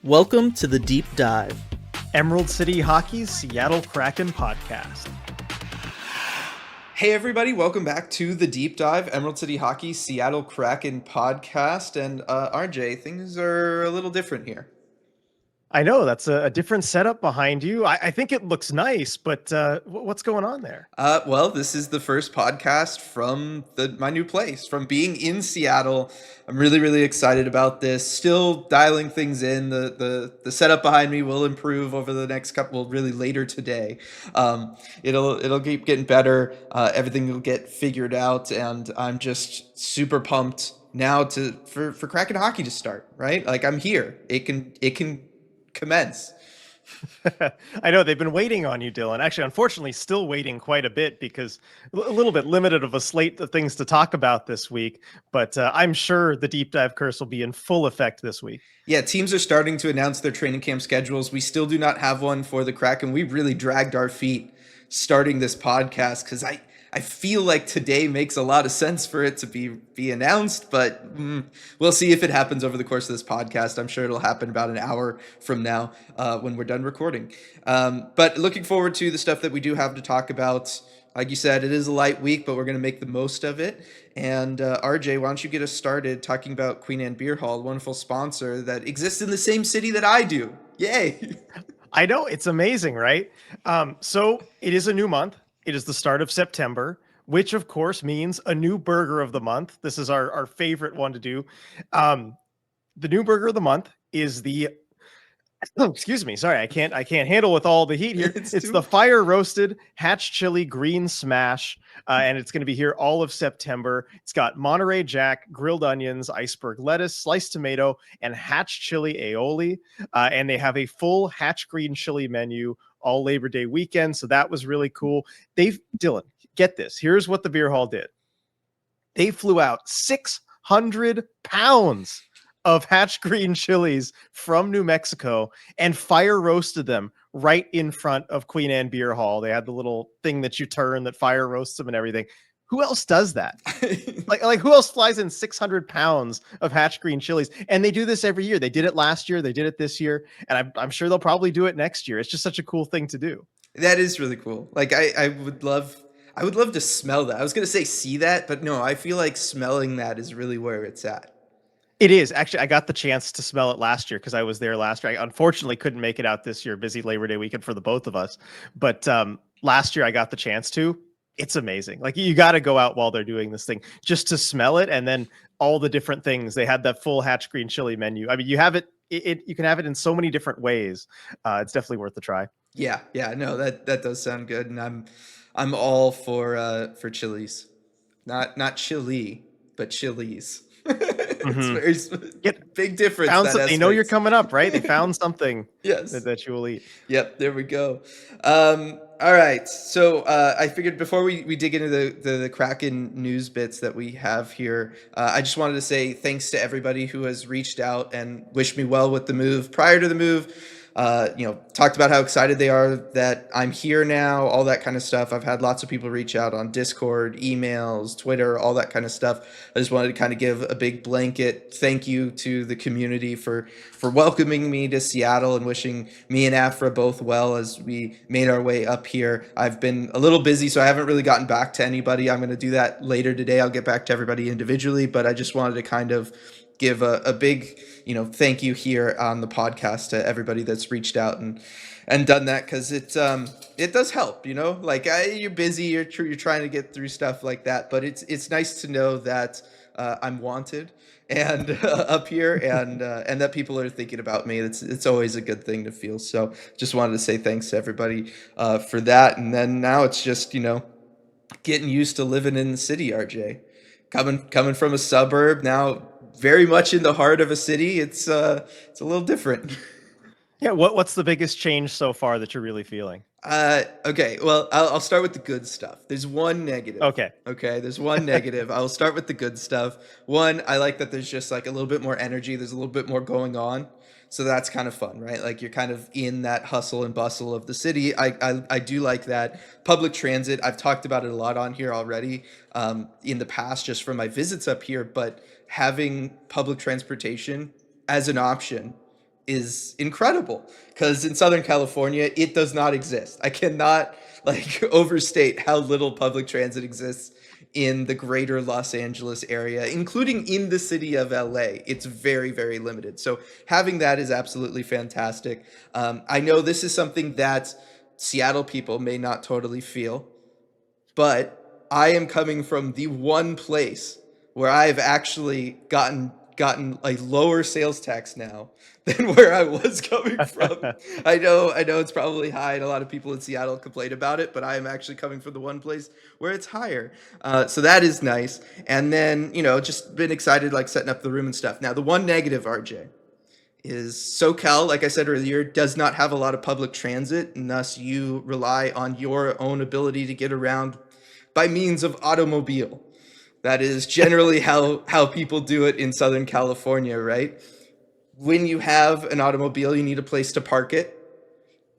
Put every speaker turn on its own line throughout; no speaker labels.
Welcome to the Deep Dive,
Emerald City Hockey's Seattle Kraken podcast.
Hey everybody, welcome back to the Deep Dive, Emerald City Hockey Seattle Kraken podcast. And RJ, things are a little different here.
I know that's a different setup behind you. I think it looks nice, but what's going on there?
Well, this is the first podcast from my new place, from being in Seattle. I'm really excited about this. Still dialing things in. The setup behind me will improve over the next couple, really later today. It'll keep getting better. Everything will get figured out, and I'm just super pumped now for Kraken hockey to start. Right, like I'm here. It can commence.
I know they've been waiting on you, Dylan. Actually, unfortunately, still waiting quite a bit because a little bit limited of a slate of things to talk about this week. But I'm sure the deep dive curse will be in full effect this week.
Yeah, teams are starting to announce their training camp schedules. We still do not have one for the Kraken. We really dragged our feet starting this podcast because I feel like today makes a lot of sense for it to be announced, but we'll see if it happens over the course of this podcast. I'm sure it'll happen about an hour from now when we're done recording. But looking forward to the stuff that we do have to talk about. Like you said, it is a light week, but we're going to make the most of it. And RJ, why don't you get us started talking about Queen Anne Beerhall, a wonderful sponsor that exists in the same city that I do. Yay!
I know, it's amazing, right? So it is a new month. It is the start of September, which of course means a new burger of the month. This is our favorite one to do. The new burger of the month is the excuse me, sorry, I can't handle with all the heat here. It's the fire roasted Hatch chili green smash, and it's going to be here all of September. It's got Monterey Jack, grilled onions, iceberg lettuce, sliced tomato, and Hatch chili aioli. And they have a full Hatch green chili menu all Labor Day weekend, so that was really cool. Dylan, get this. Here's what the beer hall did. They flew out 600 pounds of Hatch green chilies from New Mexico and fire roasted them right in front of Queen Anne Beer Hall. They had the little thing that you turn that fire roasts them and everything. Who else does that? like who else flies in 600 pounds of Hatch green chilies? And they do this every year. They did it last year. They did it this year. And I'm sure they'll probably do it next year. It's just such a cool thing to do.
That is really cool. Like I would love to smell that. I was going to say see that, but no, I feel like smelling that is really where it's at.
It is. Actually, I got the chance to smell it last year because I was there last year. I unfortunately couldn't make it out this year. Busy Labor Day weekend for the both of us. But last year I got the chance to. It's amazing. Like you got to go out while they're doing this thing just to smell it. And then all the different things. They had that full Hatch green chili menu. I mean, you have it. You can have it in so many different ways. It's definitely worth the try.
Yeah. No, that does sound good. And I'm all for chilies. Not chili, but chilies. It's very big difference.
They know you're coming up, right? They found something
yes.
that you will eat.
Yep, there we go. All right, so I figured before we dig into the Kraken news bits that we have here, I just wanted to say thanks to everybody who has reached out and wished me well with the move prior to the move. Talked about how excited they are that I'm here now, all that kind of stuff. I've had lots of people reach out on Discord, emails, Twitter, all that kind of stuff. I just wanted to kind of give a big blanket thank you to the community for welcoming me to Seattle and wishing me and Afra both well as we made our way up here. I've been a little busy, so I haven't really gotten back to anybody. I'm going to do that later today. I'll get back to everybody individually, but I just wanted to kind of give a big, thank you here on the podcast to everybody that's reached out and done that because it does help, like you're busy, you're trying to get through stuff like that, but it's nice to know that I'm wanted and up here and that people are thinking about me. It's always a good thing to feel. So just wanted to say thanks to everybody for that. And then now it's just, getting used to living in the city, RJ. Coming from a suburb now, very much in the heart of a city. It's a little different.
Yeah. What's the biggest change so far that you're really feeling?
Okay. Well, I'll start with the good stuff. There's one negative.
Okay.
There's one negative. I'll start with the good stuff. One, I like that there's just like a little bit more energy. There's a little bit more going on. So that's kind of fun, right? Like you're kind of in that hustle and bustle of the city. I do like that. Public transit, I've talked about it a lot on here already in the past just from my visits up here, but having public transportation as an option is incredible, because in Southern California, it does not exist. I cannot like overstate how little public transit exists in the greater Los Angeles area, including in the city of LA. It's very, very limited. So having that is absolutely fantastic. I know this is something that Seattle people may not totally feel, but I am coming from the one place where I've actually gotten a lower sales tax now than where I was coming from. I know it's probably high, and a lot of people in Seattle complain about it, but I am actually coming from the one place where it's higher. So that is nice. And then, just been excited, like setting up the room and stuff. Now, the one negative, RJ, is SoCal, like I said earlier, does not have a lot of public transit, and thus you rely on your own ability to get around by means of automobile. That is generally how people do it in Southern California, right? When you have an automobile, you need a place to park it.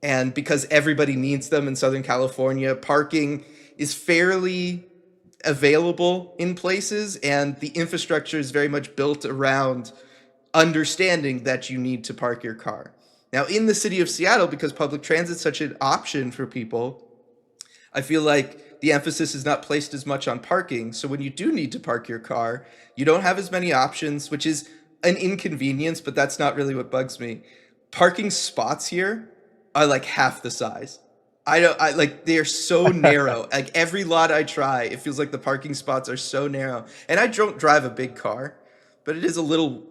And because everybody needs them in Southern California, parking is fairly available in places, and the infrastructure is very much built around understanding that you need to park your car. Now, in the city of Seattle, because public transit is such an option for people, I feel like the emphasis is not placed as much on parking. So when you do need to park your car, you don't have as many options, which is an inconvenience, but that's not really what bugs me. Parking spots here are like half the size. I like, they're so narrow. Like every lot I try, it feels like the parking spots are so narrow. And I don't drive a big car, but it is a little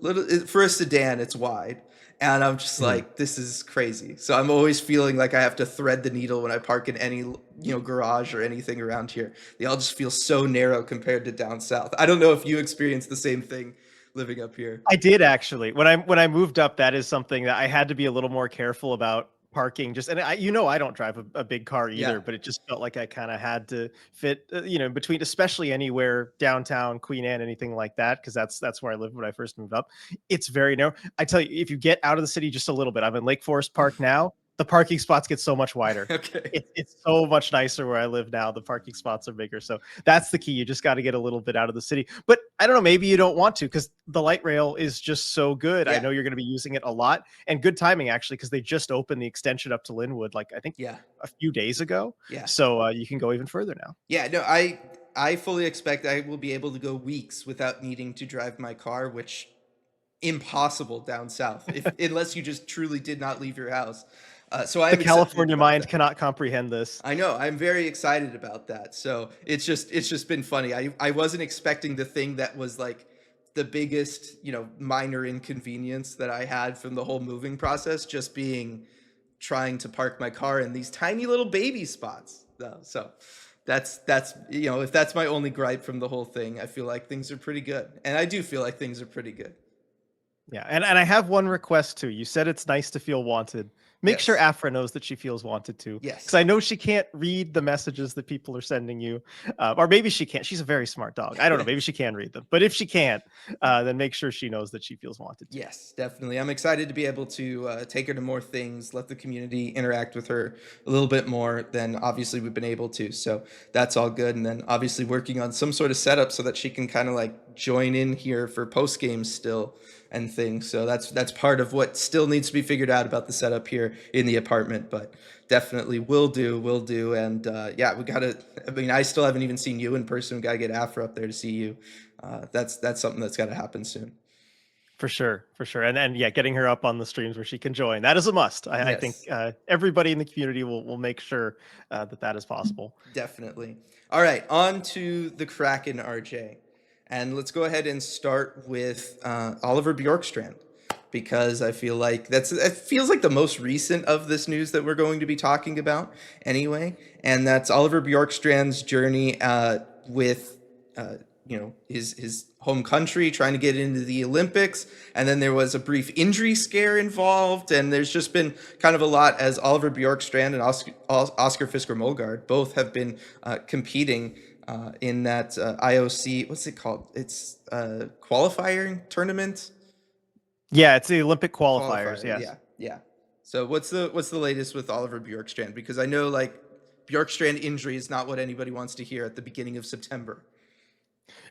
for a sedan, it's wide. And I'm just like, this is crazy. So I'm always feeling like I have to thread the needle when I park in any, garage or anything around here. They all just feel so narrow compared to down south. I don't know if you experienced the same thing living up here.
I did actually. When I moved up, that is something that I had to be a little more careful about parking. Just, and I don't drive a big car either,
Yeah.
but it just felt like I kind of had to fit, between, especially anywhere downtown, Queen Anne, anything like that, because that's where I lived when I first moved up. It's very narrow. I tell you, if you get out of the city just a little bit, I'm in Lake Forest Park now. The parking spots get so much wider.
Okay.
It's so much nicer where I live now. The parking spots are bigger. So that's the key. You just got to get a little bit out of the city. But I don't know, maybe you don't want to, because the light rail is just so good.
Yeah.
I know you're going to be using it a lot, and good timing actually, because they just opened the extension up to Linwood, like I think
Yeah.
a few days ago.
Yeah.
So you can go even further now.
Yeah, no, I fully expect I will be able to go weeks without needing to drive my car, which impossible down south, unless you just truly did not leave your house. So
The
I'm excited
California
about
mind
that.
cannot comprehend this.
I know, I'm very excited about that. So it's just been funny. I wasn't expecting the thing that was like the biggest, minor inconvenience that I had from the whole moving process, just being trying to park my car in these tiny little baby spots though. So that's if that's my only gripe from the whole thing, I feel like things are pretty good. And I do feel like things are pretty good.
Yeah, and I have one request too. You said it's nice to feel wanted. Make sure
Yes.
Afra knows that she feels wanted too, because
Yes.
I know she can't read the messages that people are sending you, or maybe she can't. She's a very smart dog. I don't know. Maybe she can read them, but if she can't, then make sure she knows that she feels wanted too.
Yes, definitely. I'm excited to be able to take her to more things, let the community interact with her a little bit more than obviously we've been able to. So that's all good. And then obviously working on some sort of setup so that she can kind of like join in here for post games still and things. So that's part of what still needs to be figured out about the setup here in the apartment. But definitely will do. And yeah, we gotta. I mean, I still haven't even seen you in person. We gotta get Afra up there to see you. That's something that's got to happen soon.
For sure, for sure, and yeah, getting her up on the streams where she can join, that is a must. I think
Yes.
everybody in the community will make sure that is possible.
Definitely. All right, on to the Kraken, RJ. And let's go ahead and start with Oliver Bjorkstrand, because I feel like it feels like the most recent of this news that we're going to be talking about anyway. And that's Oliver Bjorkstrand's journey with his home country, trying to get into the Olympics. And then there was a brief injury scare involved, and there's just been kind of a lot as Oliver Bjorkstrand and Oscar Fisker-Molgaard both have been competing in that IOC, what's it called? It's qualifying tournament.
Yeah, it's the Olympic qualifiers. Yes.
Yeah. So what's the latest with Oliver Bjorkstrand? Because I know like Bjorkstrand injury is not what anybody wants to hear at the beginning of September.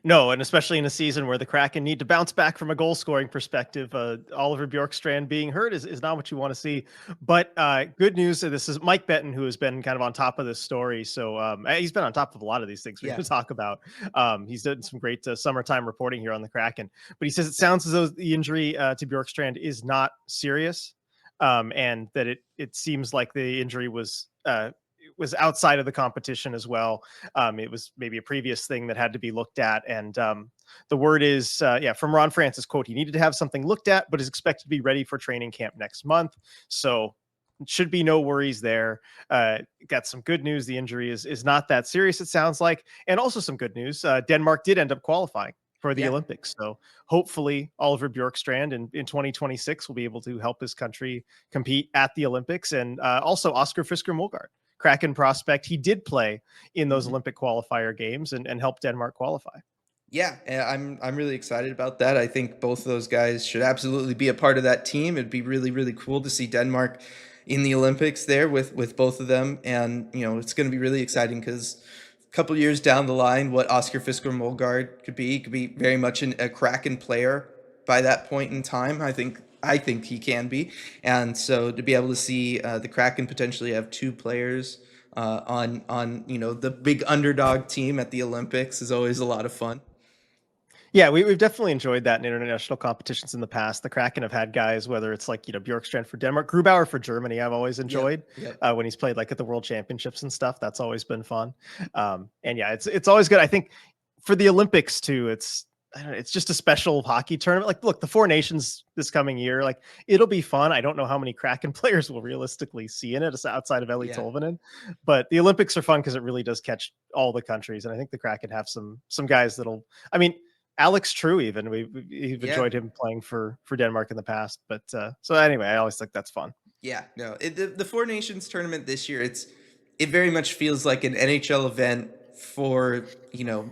No, and especially in a season where the Kraken need to bounce back from a goal scoring perspective, Oliver Bjorkstrand being hurt is not what you want to see. But good news. This is Mike Betton, who has been kind of on top of this story. So he's been on top of a lot of these things we're
Yeah.
going to talk about. He's done some great summertime reporting here on the Kraken. But he says it sounds as though the injury to Bjorkstrand is not serious, and that it seems like the injury was outside of the competition as well. It was maybe a previous thing that had to be looked at. And the word is, from Ron Francis, quote, he needed to have something looked at, but is expected to be ready for training camp next month. So should be no worries there. Got some good news. The injury is not that serious, it sounds like. And also some good news. Denmark did end up qualifying for the Olympics. So hopefully Oliver Bjorkstrand in 2026 will be able to help his country compete at the Olympics. And also Oscar Fisker-Molgaard, Kraken prospect. He did play in those Olympic qualifier games and help Denmark qualify.
Yeah, I'm really excited about that. I think both of those guys should absolutely be a part of that team. It'd be really, really cool to see Denmark in the Olympics there with both of them. And, it's going to be really exciting because a couple years down the line, what Oscar Fisker-Molgaard could be very much a Kraken player by that point in time. I think he can be. And so to be able to see the Kraken potentially have two players on the big underdog team at the Olympics is always a lot of fun.
Yeah, we've definitely enjoyed that in international competitions in the past. The Kraken have had guys, whether it's like, Bjorkstrand for Denmark, Grubauer for Germany, I've always enjoyed.
Yep.
When he's played like at the World Championships and stuff. That's always been fun. And yeah, it's always good. I think for the Olympics too, it's just a special hockey tournament. Like, look, the Four Nations this coming year, like it'll be fun. I don't know how many Kraken players will realistically see in it outside of Eli Tolvanen, but the Olympics are fun because it really does catch all the countries. And I think the Kraken have some guys Alex True, even we've enjoyed him playing for Denmark in the past. But so anyway, I always think that's fun.
Yeah, no, the Four Nations tournament this year, it very much feels like an NHL event for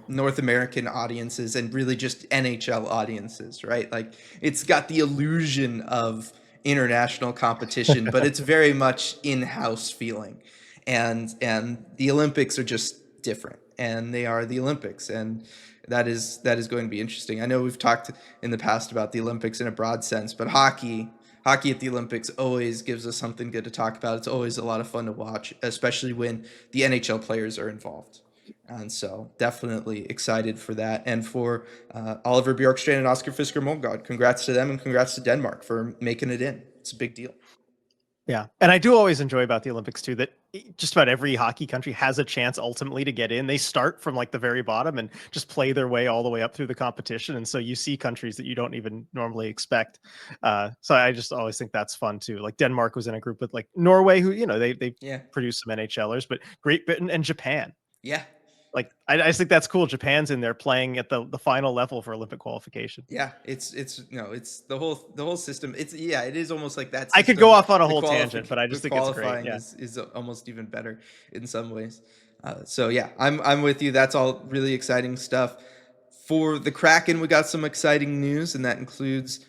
North American audiences and really just NHL audiences, right? Like it's got the illusion of international competition, but it's very much in-house feeling, and the Olympics are just different, and they are the Olympics, and that is going to be interesting. I know we've talked in the past about the Olympics in a broad sense, but hockey at the Olympics always gives us something good to talk about. It's always a lot of fun to watch, especially when the NHL players are involved. And so definitely excited for that. And for Oliver Bjorkstrand and Oscar Fisker-Molgaard, congrats to them and congrats to Denmark for making it in. It's a big deal.
Yeah. And I do always enjoy about the Olympics too, that just about every hockey country has a chance ultimately to get in. They start from like the very bottom and just play their way all the way up through the competition. And so you see countries that you don't even normally expect. So I just always think that's fun too. Like Denmark was in a group with like Norway, who, they produce some NHLers, but Great Britain and Japan.
Yeah.
Like I just think that's cool. Japan's in there playing at the final level for Olympic qualification.
Yeah, it's the whole system. It is almost like that.
I could go off on a whole tangent, but I just think it's great. Yeah.
is almost even better in some ways. So yeah, I'm with you. That's all really exciting stuff. For the Kraken, we got some exciting news, and that includes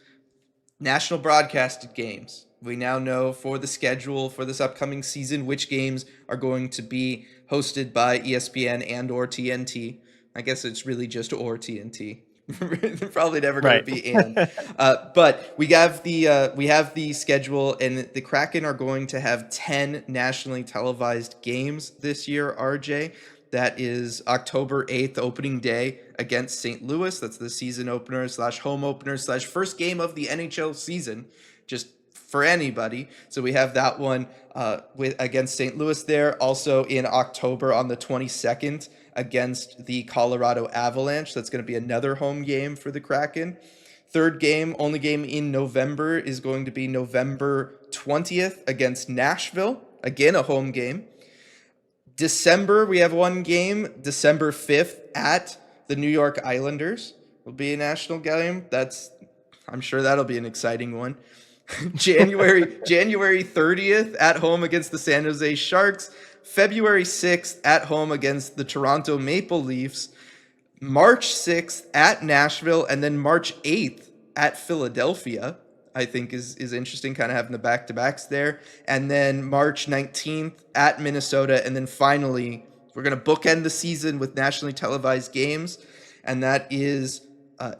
national broadcasted games. We now know for the schedule for this upcoming season which games are going to be hosted by ESPN and or TNT. I guess it's really just or TNT. Probably never going to be and. But we have the schedule, and the Kraken are going to have 10 nationally televised games this year, RJ. That is October 8th, opening day against St. Louis. That's the season opener / home opener / first game of the NHL season, just for anybody. So we have that one against St. Louis there. Also in October on the 22nd against the Colorado Avalanche. That's going to be another home game for the Kraken. Third game, only game in November, is going to be November 20th against Nashville. Again, a home game. December, we have one game, December 5th at the New York Islanders. Will be a national game. I'm sure that'll be an exciting one. January 30th at home against the San Jose Sharks. February 6th at home against the Toronto Maple Leafs. March 6th at Nashville, and then March 8th at Philadelphia. I think is interesting, kind of having the back-to-backs there. And then March 19th at Minnesota. And then finally, we're going to bookend the season with nationally televised games. and that is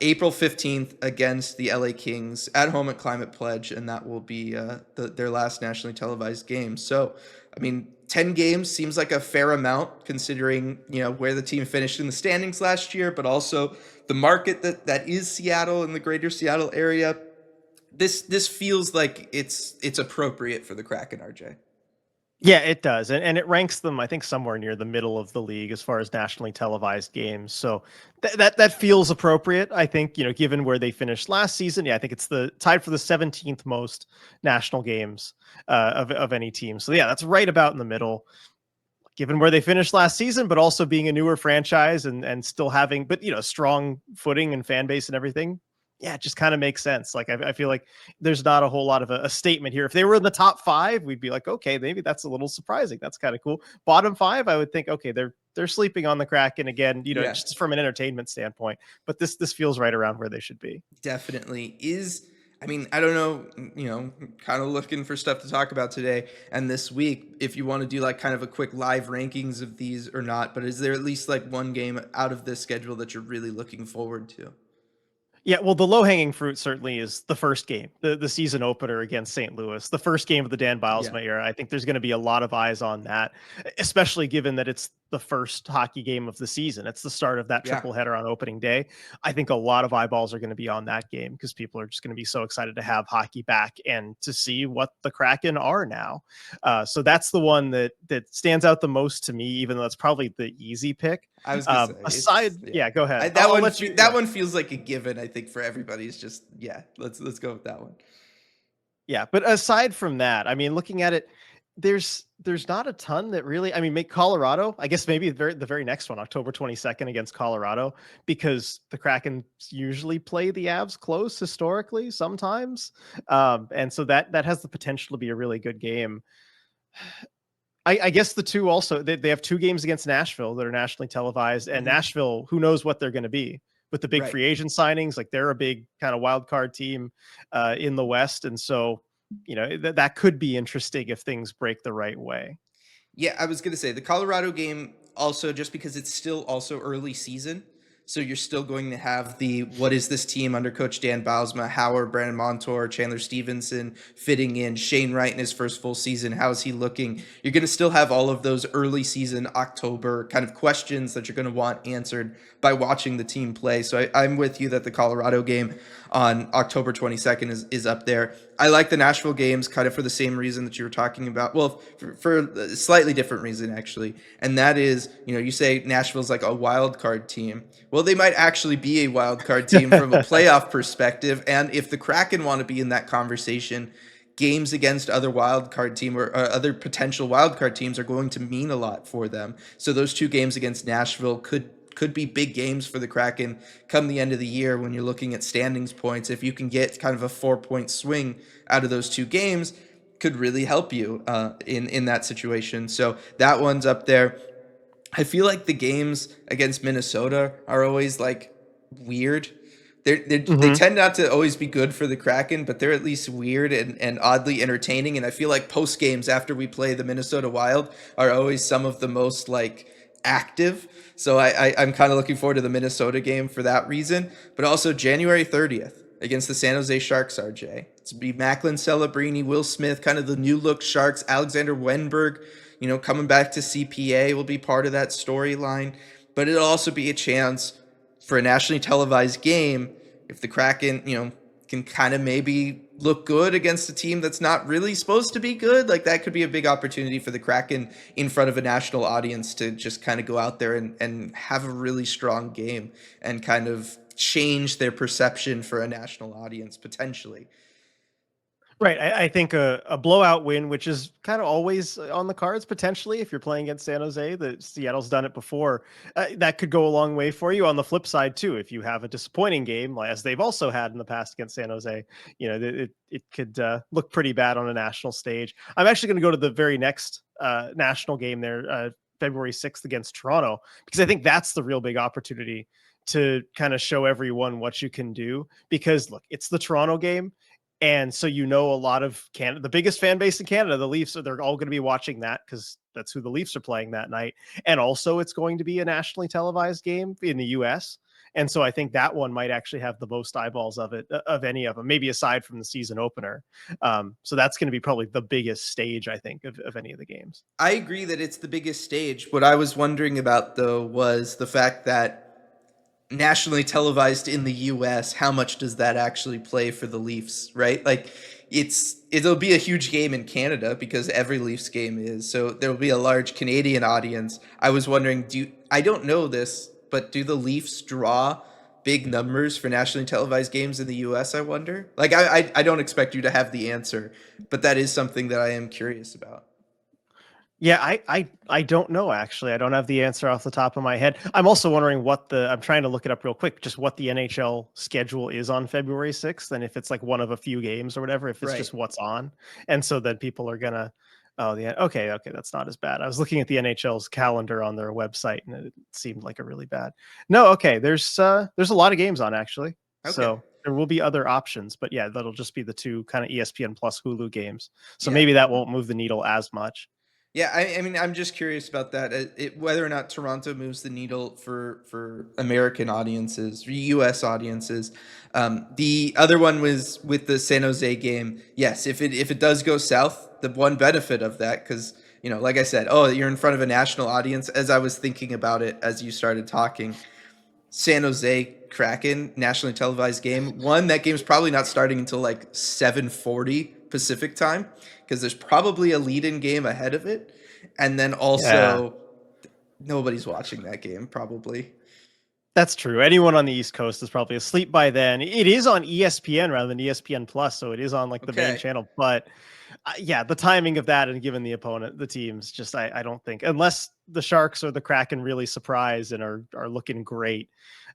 April 15th against the LA Kings at home at Climate Pledge, and that will be their last nationally televised game. So, I mean, 10 games seems like a fair amount considering, where the team finished in the standings last year, but also the market that is Seattle and the greater Seattle area. This feels like it's appropriate for the Kraken, RJ.
Yeah, it does. And it ranks them, I think, somewhere near the middle of the league as far as nationally televised games. So that feels appropriate, I think, given where they finished last season. Yeah, I think it's the tied for the 17th most national games of any team. So yeah, that's right about in the middle, given where they finished last season, but also being a newer franchise and still having, but strong footing and fan base and everything. Yeah, it just kind of makes sense. Like I feel like there's not a whole lot of a statement here. If they were in the top 5, we'd be like, okay, maybe that's a little surprising. That's kind of cool. Bottom 5, I would think, okay, they're sleeping on the Kraken again,
Yeah.
just from an entertainment standpoint. But this feels right around where they should be.
Definitely I mean, I don't know, kind of looking for stuff to talk about today and this week, if you want to do like kind of a quick live rankings of these or not, but is there at least like one game out of this schedule that you're really looking forward to?
Yeah, well, the low-hanging fruit certainly is the first game, the season opener against St. Louis, the first game of the Dan Bylsma era. I think there's going to be a lot of eyes on that, especially given that it's the first hockey game of the season. It's the start of that triple header on opening day. I think a lot of eyeballs are going to be on that game because people are just going to be so excited to have hockey back and to see what the Kraken are now. So that's the one that stands out the most to me, even though it's probably the easy pick.
I was gonna say,
aside, go ahead.
That one feels like a given. I think for everybody, it's just let's go with that one.
Yeah, but aside from that, I mean, looking at it, there's not a ton that really. I mean, make Colorado. I guess maybe the very next one, October 22nd against Colorado, because the Kraken usually play the Avs close historically, sometimes, and so that has the potential to be a really good game. I guess the two also they have 2 games against Nashville that are nationally televised, and Nashville, who knows what they're going to be with the big free agent signings. Like they're a big kind of wild card team in the West, and so that could be interesting if things break the right way.
Yeah, I was gonna say the Colorado game also, just because it's still also early season. So you're still going to have what is this team under coach Dan Bylsma, Howard, Brandon Montour, Chandler Stevenson fitting in, Shane Wright in his first full season. How is he looking? You're going to still have all of those early season October kind of questions that you're going to want answered by watching the team play. So I'm with you that the Colorado game on October 22nd is up there. I like the Nashville games kind of for the same reason that you were talking about. Well, for a slightly different reason, actually. And that is, you say Nashville's like a wild card team. Well, they might actually be a wild card team from a playoff perspective. And if the Kraken want to be in that conversation, games against other wild card team or other potential wild card teams are going to mean a lot for them. So those 2 games against Nashville could be big games for the Kraken come the end of the year when you're looking at standings points. If you can get kind of a 4-point swing out of those 2 games, could really help you in that situation. So that one's up there. I feel like the games against Minnesota are always like weird. They tend not to always be good for the Kraken, but they're at least weird and oddly entertaining. And I feel like post games after we play the Minnesota Wild are always some of the most like active. So I'm kind of looking forward to the Minnesota game for that reason. But also January 30th against the San Jose Sharks, RJ. It's be Macklin Celebrini, Will Smith, kind of the new look Sharks, Alexander Wenberg, coming back to CPA will be part of that storyline. But it'll also be a chance for a nationally televised game if the Kraken, can kind of maybe look good against a team that's not really supposed to be good. Like that could be a big opportunity for the Kraken in front of a national audience to just kind of go out there and have a really strong game and kind of change their perception for a national audience potentially.
Right. I think a blowout win, which is kind of always on the cards potentially if you're playing against San Jose, that Seattle's done it before, that could go a long way for you. On the flip side too, if you have a disappointing game, as they've also had in the past against San Jose, it could look pretty bad on a national stage. I'm actually going to go to the very next national game there, February 6th against Toronto, because I think that's the real big opportunity to kind of show everyone what you can do. Because look, it's the Toronto game. And so, a lot of Canada, the biggest fan base in Canada, the Leafs, they're all going to be watching that because that's who the Leafs are playing that night. And also it's going to be a nationally televised game in the US. And so I think that one might actually have the most eyeballs of any of them, maybe aside from the season opener. So that's going to be probably the biggest stage, I think, of any of the games.
I agree that it's the biggest stage. What I was wondering about, though, was the fact that nationally televised in the US, how much does that actually play for the Leafs, right? Like it'll be a huge game in Canada because every Leafs game is. So there will be a large Canadian audience. I was wondering, I don't know this, but do the Leafs draw big numbers for nationally televised games in the US, I wonder? Like I don't expect you to have the answer, but that is something that I am curious about.
Yeah, I don't know, actually. I don't have the answer off the top of my head. I'm also wondering I'm trying to look it up real quick, just what the NHL schedule is on February 6th, and if it's like one of a few games or whatever, if it's
Right.
just what's on. And so then people are gonna, oh, yeah, okay, that's not as bad. I was looking at the NHL's calendar on their website, and it seemed like a really bad. No, okay, there's a lot of games on, actually.
Okay.
So there will be other options, but yeah, that'll just be the two kind of ESPN plus Hulu games. So
Yeah.
maybe that won't move the needle as much.
Yeah, I mean, I'm just curious about that. Whether or not Toronto moves the needle for American audiences, or U.S. audiences. The other one was with the San Jose game. Yes, if it does go south, the one benefit of that, because like I said, oh, you're in front of a national audience. As I was thinking about it, as you started talking, San Jose Kraken nationally televised game. One, that game's probably not starting until like 7:40 Pacific time because there's probably a lead-in game ahead of it. And then
Yeah.
also nobody's watching that game probably.
That's true. Anyone on the East Coast is probably asleep by then. It is on ESPN rather than ESPN Plus, so it is on like the main
Okay.
channel. But yeah, the timing of that and given the opponent, the teams, just I don't think, unless the Sharks or the Kraken really surprise and are looking great.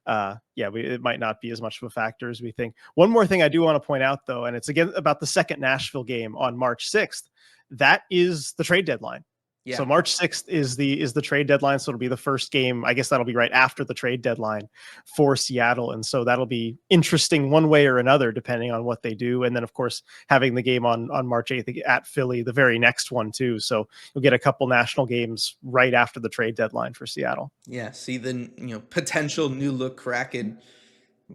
It might not be as much of a factor as we think. One more thing I do want to point out, though, and it's again about the second Nashville game on March 6th. That is the trade deadline.
Yeah.
So March 6th is the trade deadline. So it'll be the first game. I guess that'll be right after the trade deadline for Seattle. And so that'll be interesting one way or another, depending on what they do. And then, of course, having the game on March 8th at Philly, the very next one, too. So you'll get a couple national games right after the trade deadline for Seattle.
Yeah. See the potential new look Kraken,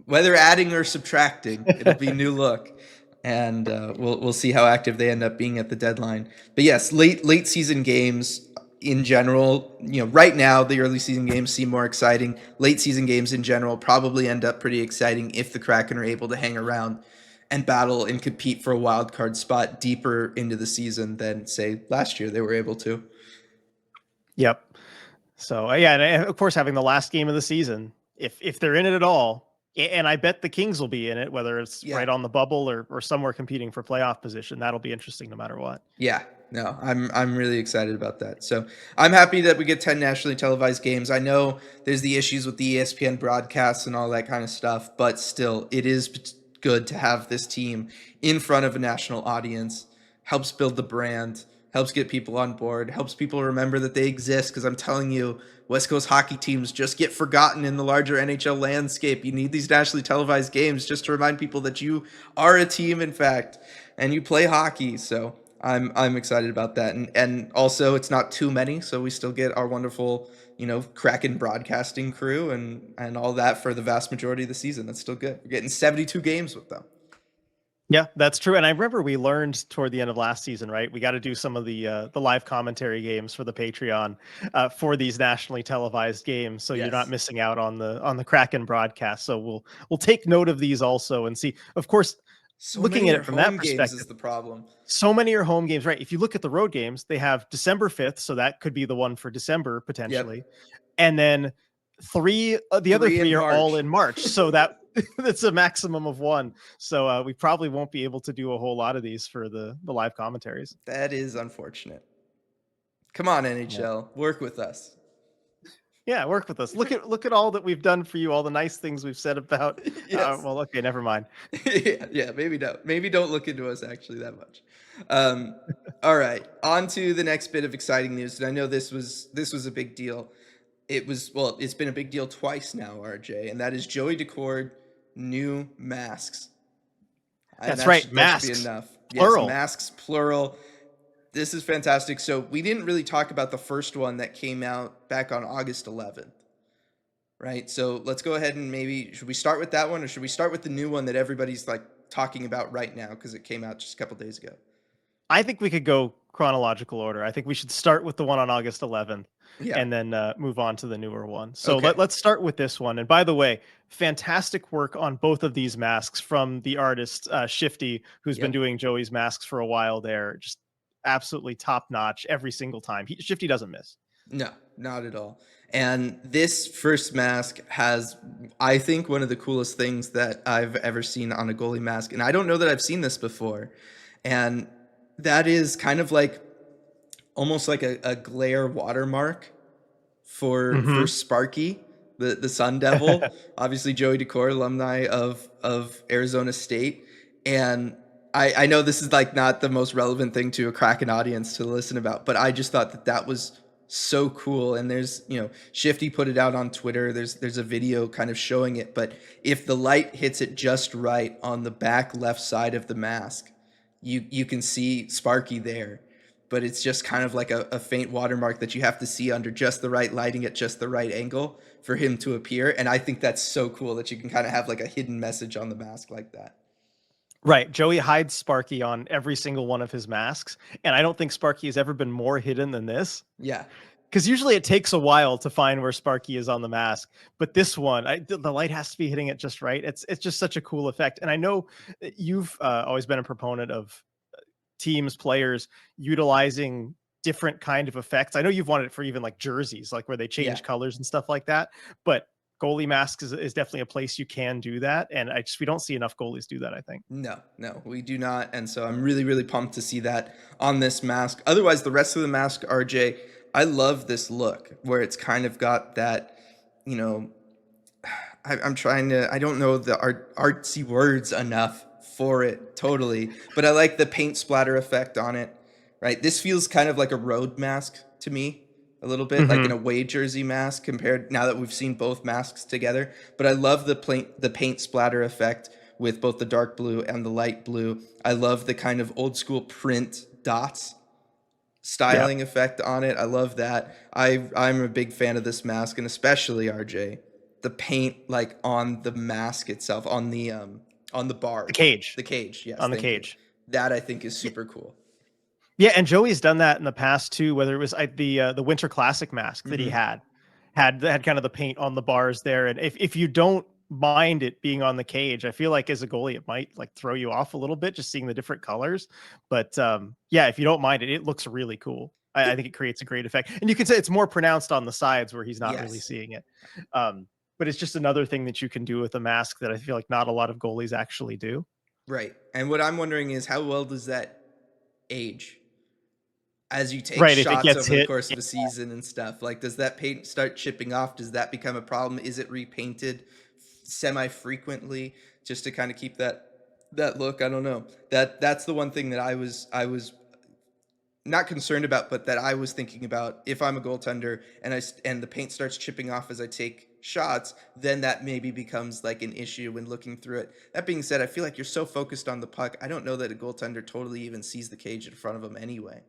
whether adding or subtracting, it'll be new look. And we'll see how active they end up being at the deadline. But yes, late season games in general, right now the early season games seem more exciting. Late season games in general probably end up pretty exciting if the Kraken are able to hang around and battle and compete for a wild card spot deeper into the season than say last year they were able to.
Yep. So yeah, and of course having the last game of the season, if they're in it at all. And I bet the Kings will be in it, whether it's right on the bubble or somewhere competing for playoff position. That'll be interesting no matter what.
Yeah, no, I'm really excited about that. So I'm happy that we get 10 nationally televised games. I know there's the issues with the ESPN broadcasts and all that kind of stuff, but still, it is good to have this team in front of a national audience. Helps build the brand, helps get people on board, helps people remember that they exist. Because I'm telling you, West Coast hockey teams just get forgotten in the larger NHL landscape. You need these nationally televised games just to remind people that you are a team, in fact, and you play hockey. So I'm excited about that. And also it's not too many, so we still get our wonderful, Kraken broadcasting crew and all that for the vast majority of the season. That's still good. We're getting 72 games with them.
Yeah, that's true. And I remember we learned toward the end of last season, right? We got to do some of the live commentary games for the Patreon for these nationally televised games, so you're not
Yes.
missing out on the Kraken broadcast. So we'll take note of these also and see. Of course, looking at it from that perspective,
is the problem.
so many are home games, right? If you look at the road games, they have December 5th, so that could be the one for December potentially,
Yep.
and then the other three are all in March. So that's a maximum of one. So we probably won't be able to do a whole lot of these for the live commentaries.
That is unfortunate. Come on, NHL, work with us.
Yeah, work with us. Look at all that we've done for you, all the nice things we've said about.
Yes.
Well, okay, never mind.
yeah, maybe don't look into us actually that much. All right, on to the next bit of exciting news. And I know this was a big deal. It's been a big deal twice now, RJ, and that is Joey Daccord new masks.
That's right, masks.
That should be enough.
Plural.
Yes, masks, plural. This is fantastic. So we didn't really talk about the first one that came out back on August 11th, right? So let's go ahead and maybe, should we start with that one, or should we start with the new one that everybody's like talking about right now because it came out just a couple days ago?
I think we could go chronological order. I think we should start with the one on August 11th
Yeah.
and then move on to the newer one. So
Okay.
let's start with this one. And by the way, fantastic work on both of these masks from the artist Shifty, who's been
Yep.
doing Joey's masks for a while there. Just absolutely top notch every single time. Shifty doesn't miss.
No, not at all. And this first mask has, I think, one of the coolest things that I've ever seen on a goalie mask. And I don't know that I've seen this before. And that is kind of like almost like a glare watermark for Sparky, the Sun Devil. Obviously, Joey Daccord, alumni of Arizona State. And I know this is like not the most relevant thing to a Kraken audience to listen about, but I just thought that that was so cool. And there's, Shifty put it out on Twitter. There's a video kind of showing it, but if the light hits it just right on the back left side of the mask, you can see Sparky there. But it's just kind of like a faint watermark that you have to see under just the right lighting at just the right angle for him to appear. And I think that's so cool that you can kind of have like a hidden message on the mask like that.
Right. Joey hides Sparky on every single one of his masks. And I don't think Sparky has ever been more hidden than this.
Yeah.
Because usually it takes a while to find where Sparky is on the mask. But this one, the light has to be hitting it just right. It's just such a cool effect. And I know you've always been a proponent of teams, players utilizing different kind of effects. I know you've wanted it for even like jerseys, like where they change colors and stuff like that. But goalie masks is definitely a place you can do that. And we don't see enough goalies do that, I think.
No, we do not. And so I'm really, really pumped to see that on this mask. Otherwise, the rest of the mask, RJ, I love this look where it's kind of got that, I'm trying to, I don't know the artsy words enough for it totally, but I like the paint splatter effect on it, right? This feels kind of like a road mask to me, a little bit like an away jersey mask compared now that we've seen both masks together. But I love the paint splatter effect with both the dark blue and the light blue. I love the kind of old school print dots styling effect on it. I love that. I'm a big fan of this mask, and especially RJ, the paint like on the mask itself, on the bar.
The cage.
Yes.
On the cage.
That I think is super cool.
Yeah, and Joey's done that in the past too, whether it was the Winter Classic mask that he had kind of the paint on the bars there. And if you don't mind it being on the cage, I feel like as a goalie it might like throw you off a little bit just seeing the different colors. But yeah, if you don't mind it, it looks really cool. I think it creates a great effect. And you can say it's more pronounced on the sides where he's not really seeing it. But it's just another thing that you can do with a mask that I feel like not a lot of goalies actually do.
Right. And what I'm wondering is how well does that age as you take shots over the course of a season and stuff? Like, does that paint start chipping off? Does that become a problem? Is it repainted semi-frequently just to kind of keep that look? I don't know. That's the one thing that I was not concerned about, but that I was thinking about. If I'm a goaltender and the paint starts chipping off as I take shots, then that maybe becomes like an issue when looking through it. That being said, I feel like you're so focused on the puck. I don't know that a goaltender totally even sees the cage in front of him anyway.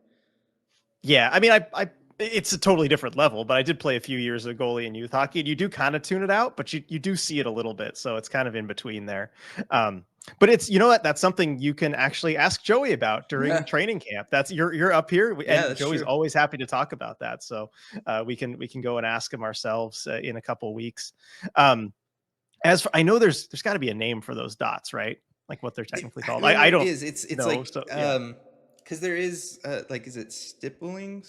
Yeah, I mean, I it's a totally different level, but I did play a few years of goalie in youth hockey, and you do kind of tune it out, but you do see it a little bit, so it's kind of in between there. But it's, what, that's something you can actually ask Joey about during training camp. That's you're up here, and Joey's always happy to talk about that. So we can go and ask him ourselves in a couple of weeks. As for, I know there's got to be a name for those dots, right? Like what they're technically called. I don't.
It's
know,
like
so,
because there is like, is it stippling,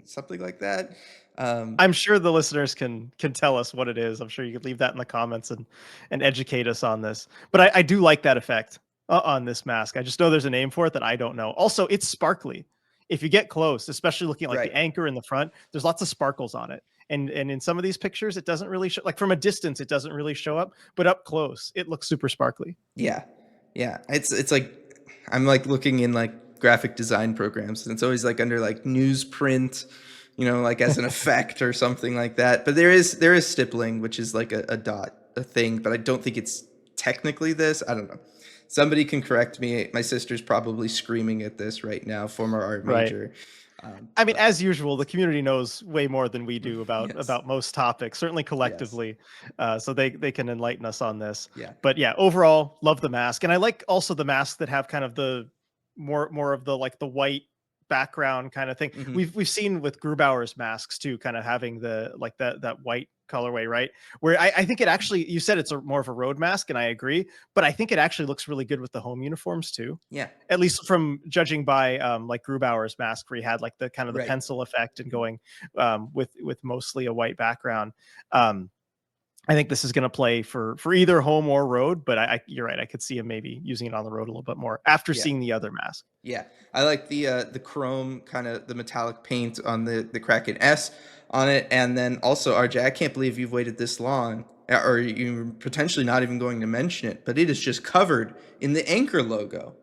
something like that?
I'm sure the listeners can tell us what it is. I'm sure you could leave that in the comments and educate us on this. But I do like that effect on this mask. I just know there's a name for it that I don't know. Also, it's sparkly. If you get close, especially looking at like the anchor in the front, there's lots of sparkles on it. And in some of these pictures, it doesn't really show, like from a distance, it doesn't really show up, but up close, it looks super sparkly.
Yeah. It's like, I'm like looking in like graphic design programs, and it's always like under like newsprint, like as an effect or something like that. But there is stippling, which is like a dot, a thing, but I don't think it's technically this. I don't know. Somebody can correct me. My sister's probably screaming at this right now, former art major.
I mean,
But
as usual, the community knows way more than we do
yes,
about most topics, certainly
yes,
collectively. So they can enlighten us on this.
yeah,
But yeah, overall, love the mask, and I like also the masks that have kind of the more of the like the white background kind of thing.
hmm
We've seen with Grubauer's masks too, kind of having the like that white colorway, right? Where I think it actually, you said it's more of a road mask, and I agree, but I think it actually looks really good with the home uniforms too,
yeah,
at least from judging by like Grubauer's mask, where he had like the kind of the
right.
pencil effect and going with mostly a white background. Um, I think this is going to play for either home or road, but you're right. I could see him maybe using it on the road a little bit more after
Yeah.
seeing the other mask.
Yeah, I like the chrome kind of the metallic paint on the Kraken S on it, and then also RJ, I can't believe you've waited this long, or you're potentially not even going to mention it, but it is just covered in the Anchor logo.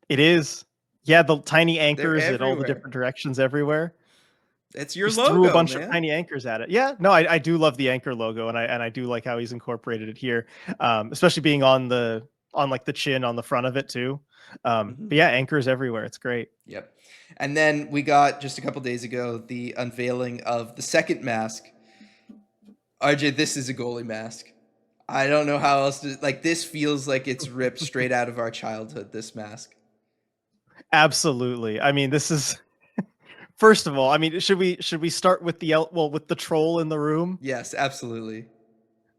It is, yeah, the tiny
They're
anchors at all the
everywhere.
different directions everywhere.
It's your
Just threw a
logo,
bunch of
man.
tiny anchors at it. Yeah, no, I do love the anchor logo, and I do like how he's incorporated it here, especially being on like the chin on the front of it too.
hmm
But yeah, anchors everywhere. It's great.
Yep. And then we got just a couple days ago the unveiling of the second mask. RJ, this is a goalie mask. I don't know how else to like. This feels like it's ripped straight out of our childhood. This mask.
Absolutely. I mean, this is first of all. I mean, should we start with with the troll in the room?
Yes, absolutely.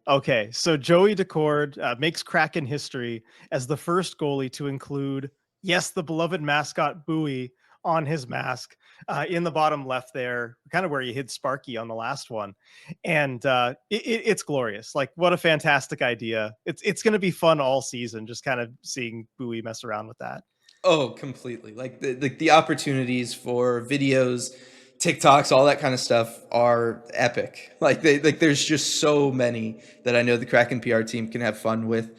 Okay, so Joey Daccord makes Kraken history as the first goalie to include, yes, the beloved mascot Bowie on his mask in the bottom left there, kind of where you hid Sparky on the last one, and it's glorious. Like, what a fantastic idea! It's going to be fun all season, just kind of seeing Bowie mess around with that.
Oh, completely. Like the opportunities for videos, TikToks, all that kind of stuff are epic. There's just so many that I know the Kraken PR team can have fun with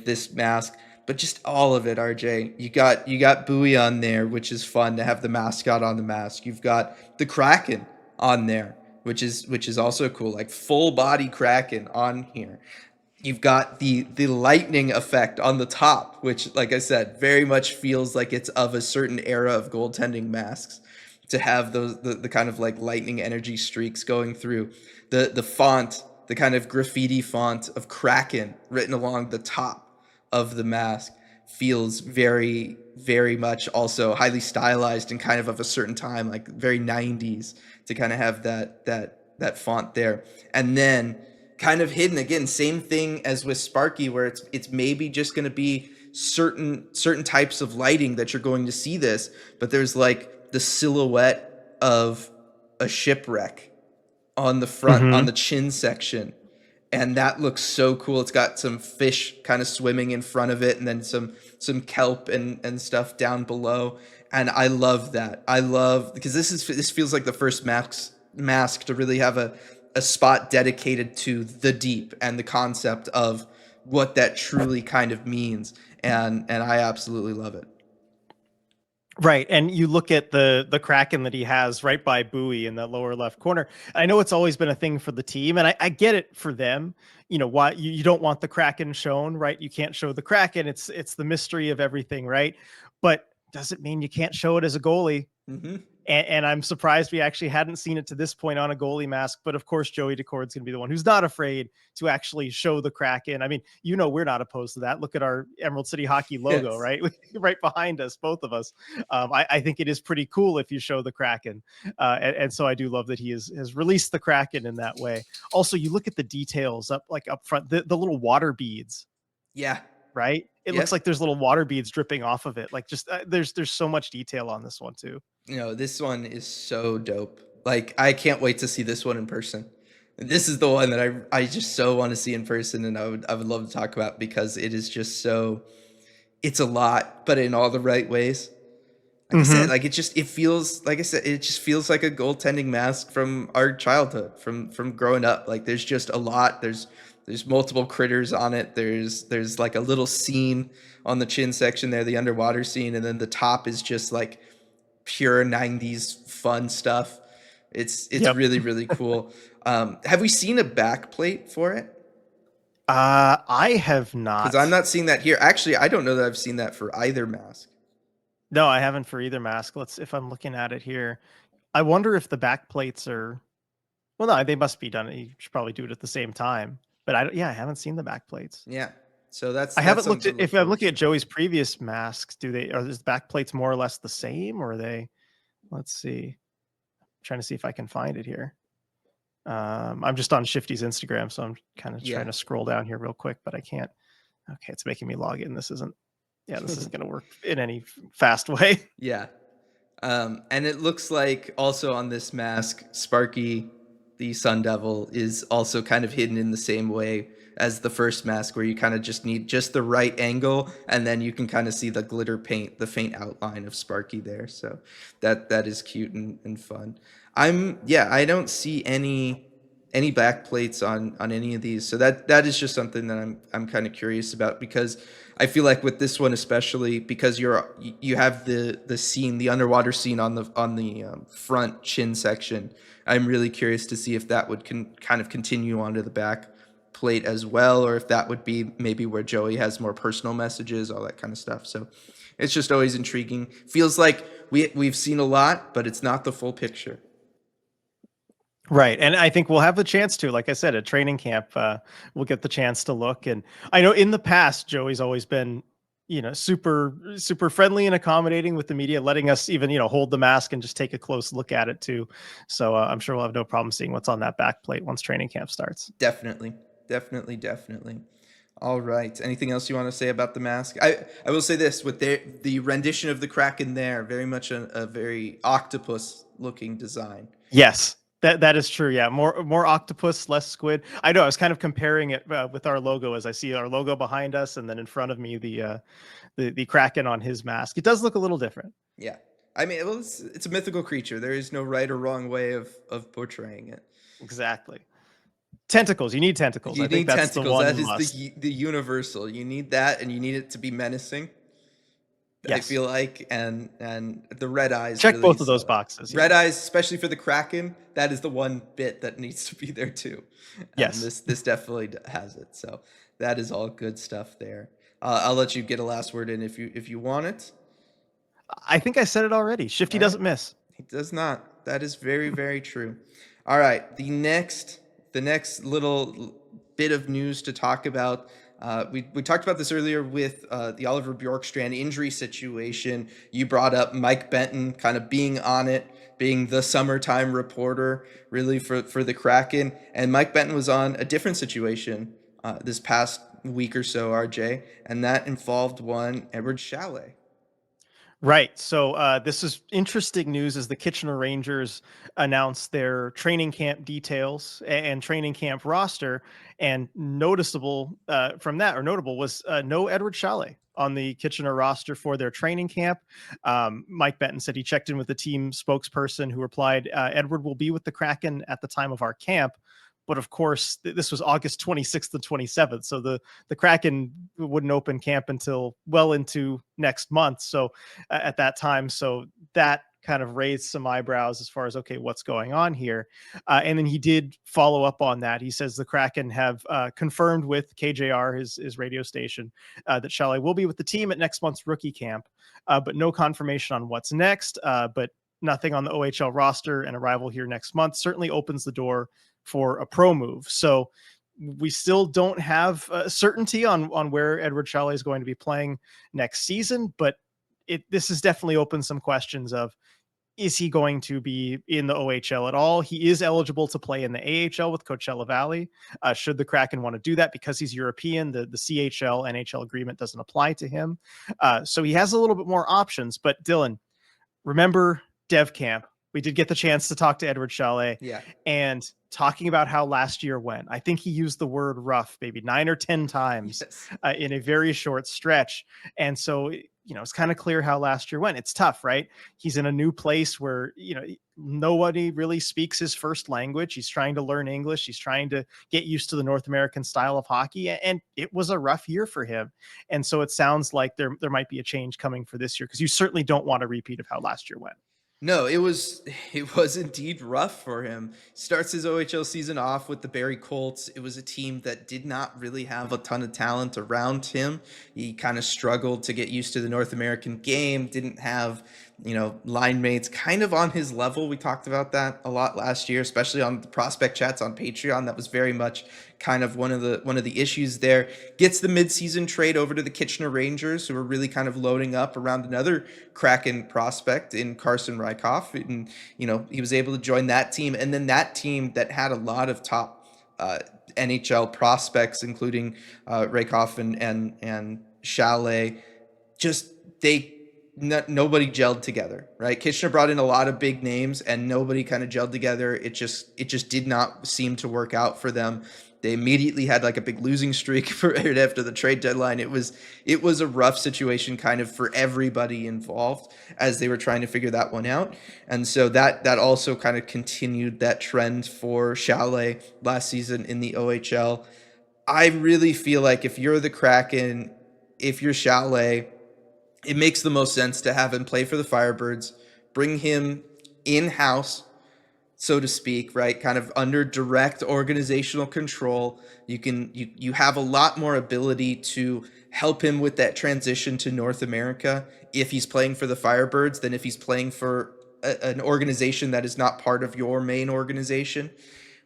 this mask. But just all of it, RJ. You got Bowie on there, which is fun to have the mascot on the mask. You've got the Kraken on there, which is also cool. Like full body Kraken on here. You've got the lightning effect on the top, which, like I said, very much feels like it's of a certain era of goaltending masks. To have the kind of like lightning energy streaks going through the font, the kind of graffiti font of Kraken written along the top of the mask feels very, very much also highly stylized and kind of a certain time, like very 90s, to kind of have that font there. And then kind of hidden, same thing as with Sparky, where it's maybe just going to be certain types of lighting that you're going to see this, but there's like the silhouette of a shipwreck on the front, on
Mm-hmm.
the chin section, and that looks so cool. It's got some fish kind of swimming in front of it, and then some kelp and stuff down below. And I love that. I love, because this feels like the first mask to really have a spot dedicated to the deep and the concept of what that truly kind of means. And I absolutely love it.
Right, and you look at the Kraken that he has right by Bowie in that lower left corner. I know it's always been a thing for the team, and I get it for them. You know why you don't want the Kraken shown, right? You can't show the Kraken. It's the mystery of everything, right? But doesn't mean you can't show it as a goalie.
hmm
And I'm surprised we actually hadn't seen it to this point on a goalie mask. But of course, Joey Daccord's going to be the one who's not afraid to actually show the Kraken. I mean, we're not opposed to that. Look at our Emerald City Hockey logo,
Yes.
right? Right behind us, both of us. I think it is pretty cool if you show the Kraken. And so I do love that he has released the Kraken in that way. Also, you look at the details up front, the little water beads,
Yeah.
right? It looks
Yep.
like there's little water beads dripping off of it. Like just there's so much detail on this one too.
This one is so dope. Like, I can't wait to see this one in person. This is the one that I just so want to see in person, and I would love to talk about, because it is just so, it's a lot, but in all the right ways. Like I said,
Mm-hmm.
like it feels, like I said, it just feels like a goaltending mask from our childhood, from growing up. Like, there's just a lot. There's multiple critters on it. There's like a little scene on the chin section there, the underwater scene, and then the top is just like pure 90s fun stuff. It's
Yep.
really, really cool. Have we seen a back plate for it?
I have
Because I'm
not.
not seeing that here. Actually, I don't know that I've seen that for either mask.
No, I haven't for either mask. If I'm looking at it here, I wonder if the back plates are, well, no, they must be done. You should probably do it at the same time. But I haven't seen the back plates.
Yeah. So that's
I haven't
something
looked
to
at,
look
if I'm
forward
looking at
to.
Joey's previous masks, are his back plates more or less the same, or are they, let's see, I'm trying to see if I can find it here. I'm just on Shifty's Instagram, so I'm kind of
Yeah.
trying to scroll down here real quick, but I can't. Okay, it's making me log in. This isn't going to work in any fast way.
Yeah. And it looks like also on this mask, Sparky, the Sun Devil, is also kind of hidden in the same way as the first mask, where you kind of just need just the right angle, and then you can kind of see the glitter paint, the faint outline of Sparky there. So that is cute and fun. I don't see any back plates on any of these. So that is just something that I'm kind of curious about, because I feel like with this one especially, because you have the scene, the underwater scene on the front chin section. I'm really curious to see if that would kind of continue onto the back plate as well, or if that would be maybe where Joey has more personal messages, all that kind of stuff. So it's just always intriguing. Feels like we've seen a lot, but it's not the full picture.
Right. And I think we'll have the chance to, like I said, at training camp, we'll get the chance to look. And I know in the past, Joey's always been, super, super friendly and accommodating with the media, letting us even, hold the mask and just take a close look at it too. So I'm sure we'll have no problem seeing what's on that back plate once training camp starts.
Definitely. Definitely. All right. Anything else you want to say about the mask? I will say this, with the rendition of the Kraken there, very much a very octopus looking design.
Yes. That is true. Yeah, more octopus, less squid. I know. I was kind of comparing it with our logo, as I see our logo behind us, and then in front of me the Kraken on his mask. It does look a little different.
Yeah. I mean, well, it's a mythical creature. There is no right or wrong way of portraying it.
Exactly. Tentacles. You need tentacles.
You
I think
need
that's the
tentacles. That
one
is
must.
the universal. You need that, and you need it to be menacing. I
Yes.
feel like, and the red eyes
Check
really
both of those
sell it.
boxes. Yeah.
Red eyes, especially for the Kraken, that is the one bit that needs to be there too. And
Yes.
this definitely has it. So that is all good stuff there. I'll let you get a last word in if you want it.
I think I said it already. Shifty
All right.
doesn't miss.
He does not. That is very, very true. All right. The next little bit of news to talk about. We talked about this earlier with the Oliver Bjorkstrand injury situation. You brought up Mike Benton kind of being on it, being the summertime reporter, really for the Kraken. And Mike Benton was on a different situation this past week or so, RJ, and that involved one Edward Chalet.
Right. So this is interesting news as the Kitchener Rangers announced their training camp details and training camp roster. And noticeable from that, or notable, was no Edward Chalet on the Kitchener roster for their training camp. Mike Benton said he checked in with the team spokesperson, who replied, Edward will be with the Kraken at the time of our camp. But of course, this was August 26th and 27th. So the Kraken wouldn't open camp until well into next month. So at that time, so that kind of raised some eyebrows as far as, okay, what's going on here? And then he did follow up on that. He says the Kraken have confirmed with KJR, his radio station, that Chalet will be with the team at next month's rookie camp, but no confirmation on what's next. But nothing on the OHL roster, and arrival here next month certainly opens the door for a pro move. So we still don't have certainty on where Edward Chalet is going to be playing next season, but this has definitely opened some questions of, is he going to be in the OHL at all? He is eligible to play in the AHL with Coachella Valley. Should the Kraken want to do that, because he's European, the CHL NHL agreement doesn't apply to him. So he has a little bit more options. But Dylan, remember Dev Camp? We did get the chance to talk to Edward Chalet,
Yeah.
and talking about how last year went. I think he used the word rough maybe 9 or 10 times
Yes.
in a very short stretch. And so, it's kind of clear how last year went. It's tough, right? He's in a new place where, nobody really speaks his first language. He's trying to learn English. He's trying to get used to the North American style of hockey. And it was a rough year for him. And so it sounds like there might be a change coming for this year, because you certainly don't want a repeat of how last year went.
No, it was indeed rough for him. Starts his OHL season off with the Barrie Colts. It was a team that did not really have a ton of talent around him. He kind of struggled to get used to the North American game, didn't have, line mates kind of on his level. We talked about that a lot last year, especially on the prospect chats on Patreon. That was very much kind of one of the issues there. Gets the midseason trade over to the Kitchener Rangers, who are really kind of loading up around another Kraken prospect in Carson Rykhoff. And, he was able to join that team. And then that team that had a lot of top NHL prospects, including Rykhoff and Chalet, just nobody gelled together, right? Kitchener brought in a lot of big names and nobody kind of gelled together. It just did not seem to work out for them. They immediately had like a big losing streak right after the trade deadline. It was a rough situation kind of for everybody involved as they were trying to figure that one out. And so that also kind of continued that trend for Chalet last season in the OHL. I really feel like if you're the Kraken, if you're Chalet, it makes the most sense to have him play for the Firebirds, bring him in-house, so to speak, right? Kind of under direct organizational control. You have a lot more ability to help him with that transition to North America if he's playing for the Firebirds than if he's playing for an organization that is not part of your main organization.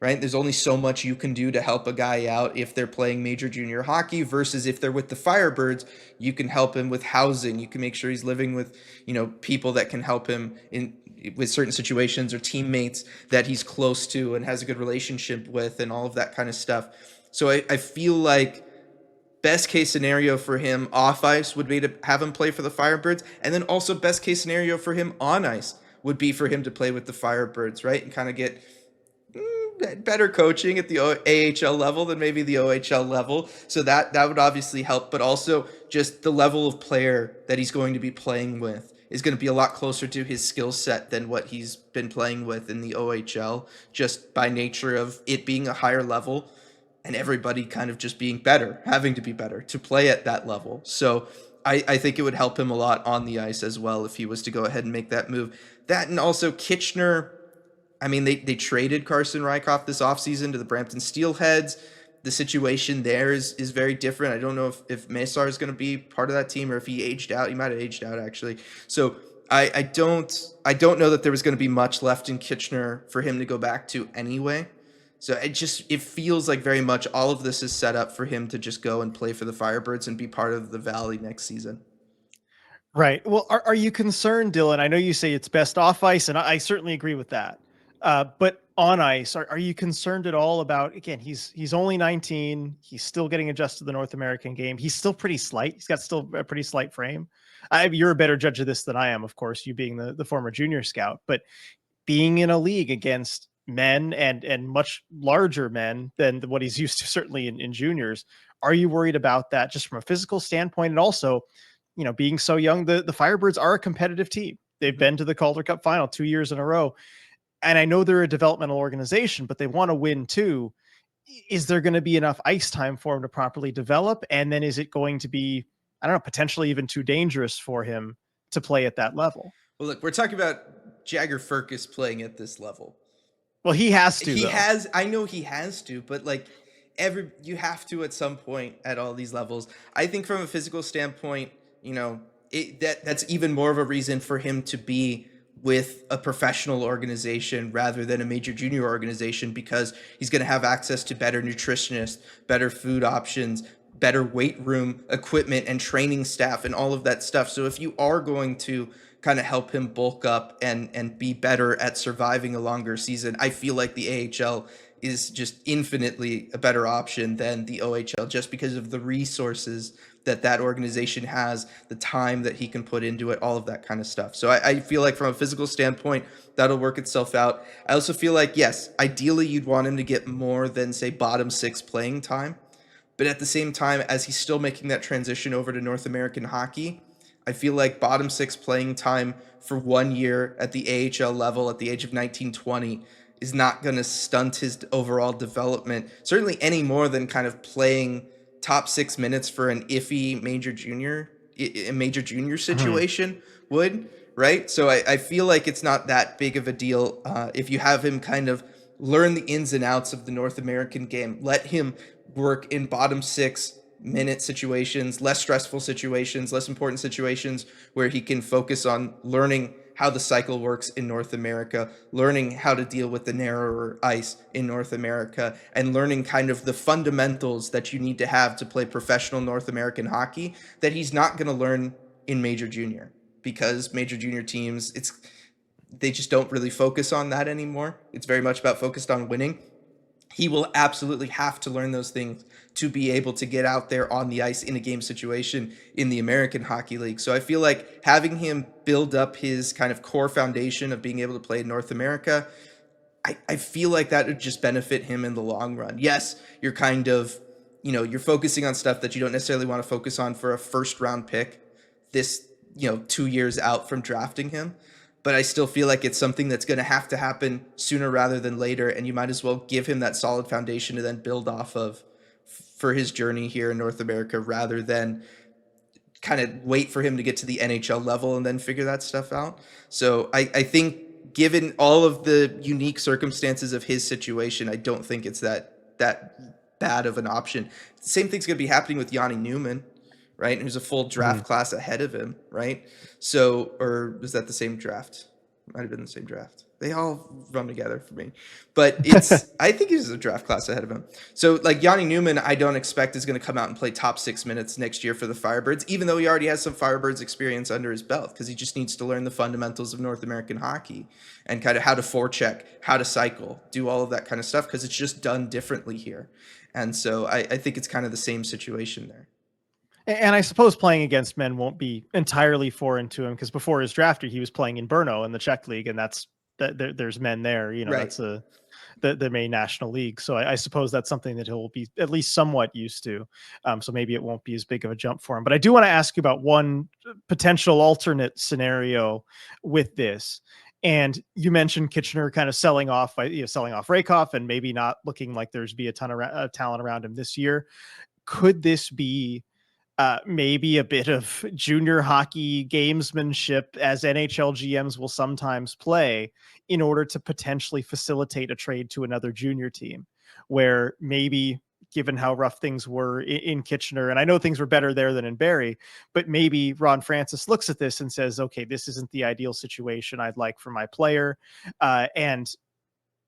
Right? There's only so much you can do to help a guy out if they're playing major junior hockey versus if they're with the Firebirds, you can help him with housing. You can make sure he's living with, people that can help him with certain situations or teammates that he's close to and has a good relationship with and all of that kind of stuff. So I feel like best case scenario for him off ice would be to have him play for the Firebirds. And then also best case scenario for him on ice would be for him to play with the Firebirds, right? And kind of get better coaching at the AHL level than maybe the OHL level. So that would obviously help, but also just the level of player that he's going to be playing with is going to be a lot closer to his skill set than what he's been playing with in the OHL, just by nature of it being a higher level and everybody kind of just being better, having to be better to play at that level. So I think it would help him a lot on the ice as well if he was to go ahead and make that move. That, and also Kitchener, I mean, they traded Carson Rykhoff this offseason to the Brampton Steelheads. The situation there is very different. I don't know if Mesar is going to be part of that team or if he aged out. He might have aged out, actually. So I don't know that there was going to be much left in Kitchener for him to go back to anyway. So it feels like very much all of this is set up for him to just go and play for the Firebirds and be part of the Valley next season.
Right. Well, are you concerned, Dylan? I know you say it's best off ice, and I certainly agree with that. But on ice, are you concerned at all about, again, he's only 19. He's still getting adjusted to the North American game. He's still pretty slight. He's got still a pretty slight frame. You're a better judge of this than I am, of course, you being the former junior scout, but being in a league against men and much larger men than what he's used to, certainly in juniors, are you worried about that just from a physical standpoint? And also, being so young, the Firebirds are a competitive team. They've been to the Calder Cup final 2 years in a row. And I know they're a developmental organization, but they want to win too. Is there going to be enough ice time for him to properly develop? And then is it going to be, I don't know, potentially even too dangerous for him to play at that level?
Well, look, we're talking about Jagger Firkus playing at this level.
Well, he has to.
I know he has to, but like you have to at some point at all these levels. I think from a physical standpoint, that's even more of a reason for him to be with a professional organization rather than a major junior organization, because he's going to have access to better nutritionists, better food options, better weight room equipment and training staff and all of that stuff. So if you are going to kind of help him bulk up and be better at surviving a longer season, I feel like the AHL is just infinitely a better option than the OHL, just because of the resources that organization has, the time that he can put into it, all of that kind of stuff. So I feel like from a physical standpoint, that'll work itself out. I also feel like, yes, ideally you'd want him to get more than, say, bottom six playing time. But at the same time, as he's still making that transition over to North American hockey, I feel like bottom six playing time for 1 year at the AHL level at the age of 19, 20 is not going to stunt his overall development, certainly any more than kind of playing top 6 minutes for an iffy major junior situation would, right? So I feel like it's not that big of a deal if you have him kind of learn the ins and outs of the North American game. Let him work in bottom 6-minute situations, less stressful situations, less important situations where he can focus on learning how the cycle works in North America, learning how to deal with the narrower ice in North America, and learning kind of the fundamentals that you need to have to play professional North American hockey that he's not going to learn in Major Junior, because Major Junior teams, they just don't really focus on that anymore. It's very much about focused on winning. He will absolutely have to learn those things to be able to get out there on the ice in a game situation in the American Hockey League. So I feel like having him build up his kind of core foundation of being able to play in North America, I feel like that would just benefit him in the long run. Yes, you're kind of, you're focusing on stuff that you don't necessarily want to focus on for a first round pick this, 2 years out from drafting him. But I still feel like it's something that's going to happen sooner rather than later. And you might as well give him that solid foundation to then build off of for his journey here in North America, rather than kind of wait for him to get to the NHL level and then figure that stuff out. So I think given all of the unique circumstances of his situation, I don't think it's that bad of an option. The same thing's going to be happening with Yanni Newman, right? Who's a full draft class ahead of him, right? So, or was that the same draft? Might have been the same draft. They all run together for me. But I think he's a draft class ahead of him. So, like, Yanni Newman, I don't expect is going to come out and play top 6 minutes next year for the Firebirds, even though he already has some Firebirds experience under his belt, because he just needs to learn the fundamentals of North American hockey and kind of how to forecheck, how to cycle, do all of that kind of stuff, because it's just done differently here. And so I think it's kind of the same situation there.
And I suppose playing against men won't be entirely foreign to him, because before his draft year, he was playing in Brno in the Czech league, and there's men there.
Right.
That's the main national league. So I suppose that's something that he'll be at least somewhat used to. So maybe it won't be as big of a jump for him. But I do want to ask you about one potential alternate scenario with this. And you mentioned Kitchener kind of selling off Rakoff and maybe not looking like there's be a ton of talent around him this year. Could this be maybe a bit of junior hockey gamesmanship, as NHL GMs will sometimes play, in order to potentially facilitate a trade to another junior team, where maybe, given how rough things were in Kitchener, and I know things were better there than in Barrie, but maybe Ron Francis looks at this and says, okay, this isn't the ideal situation I'd like for my player. And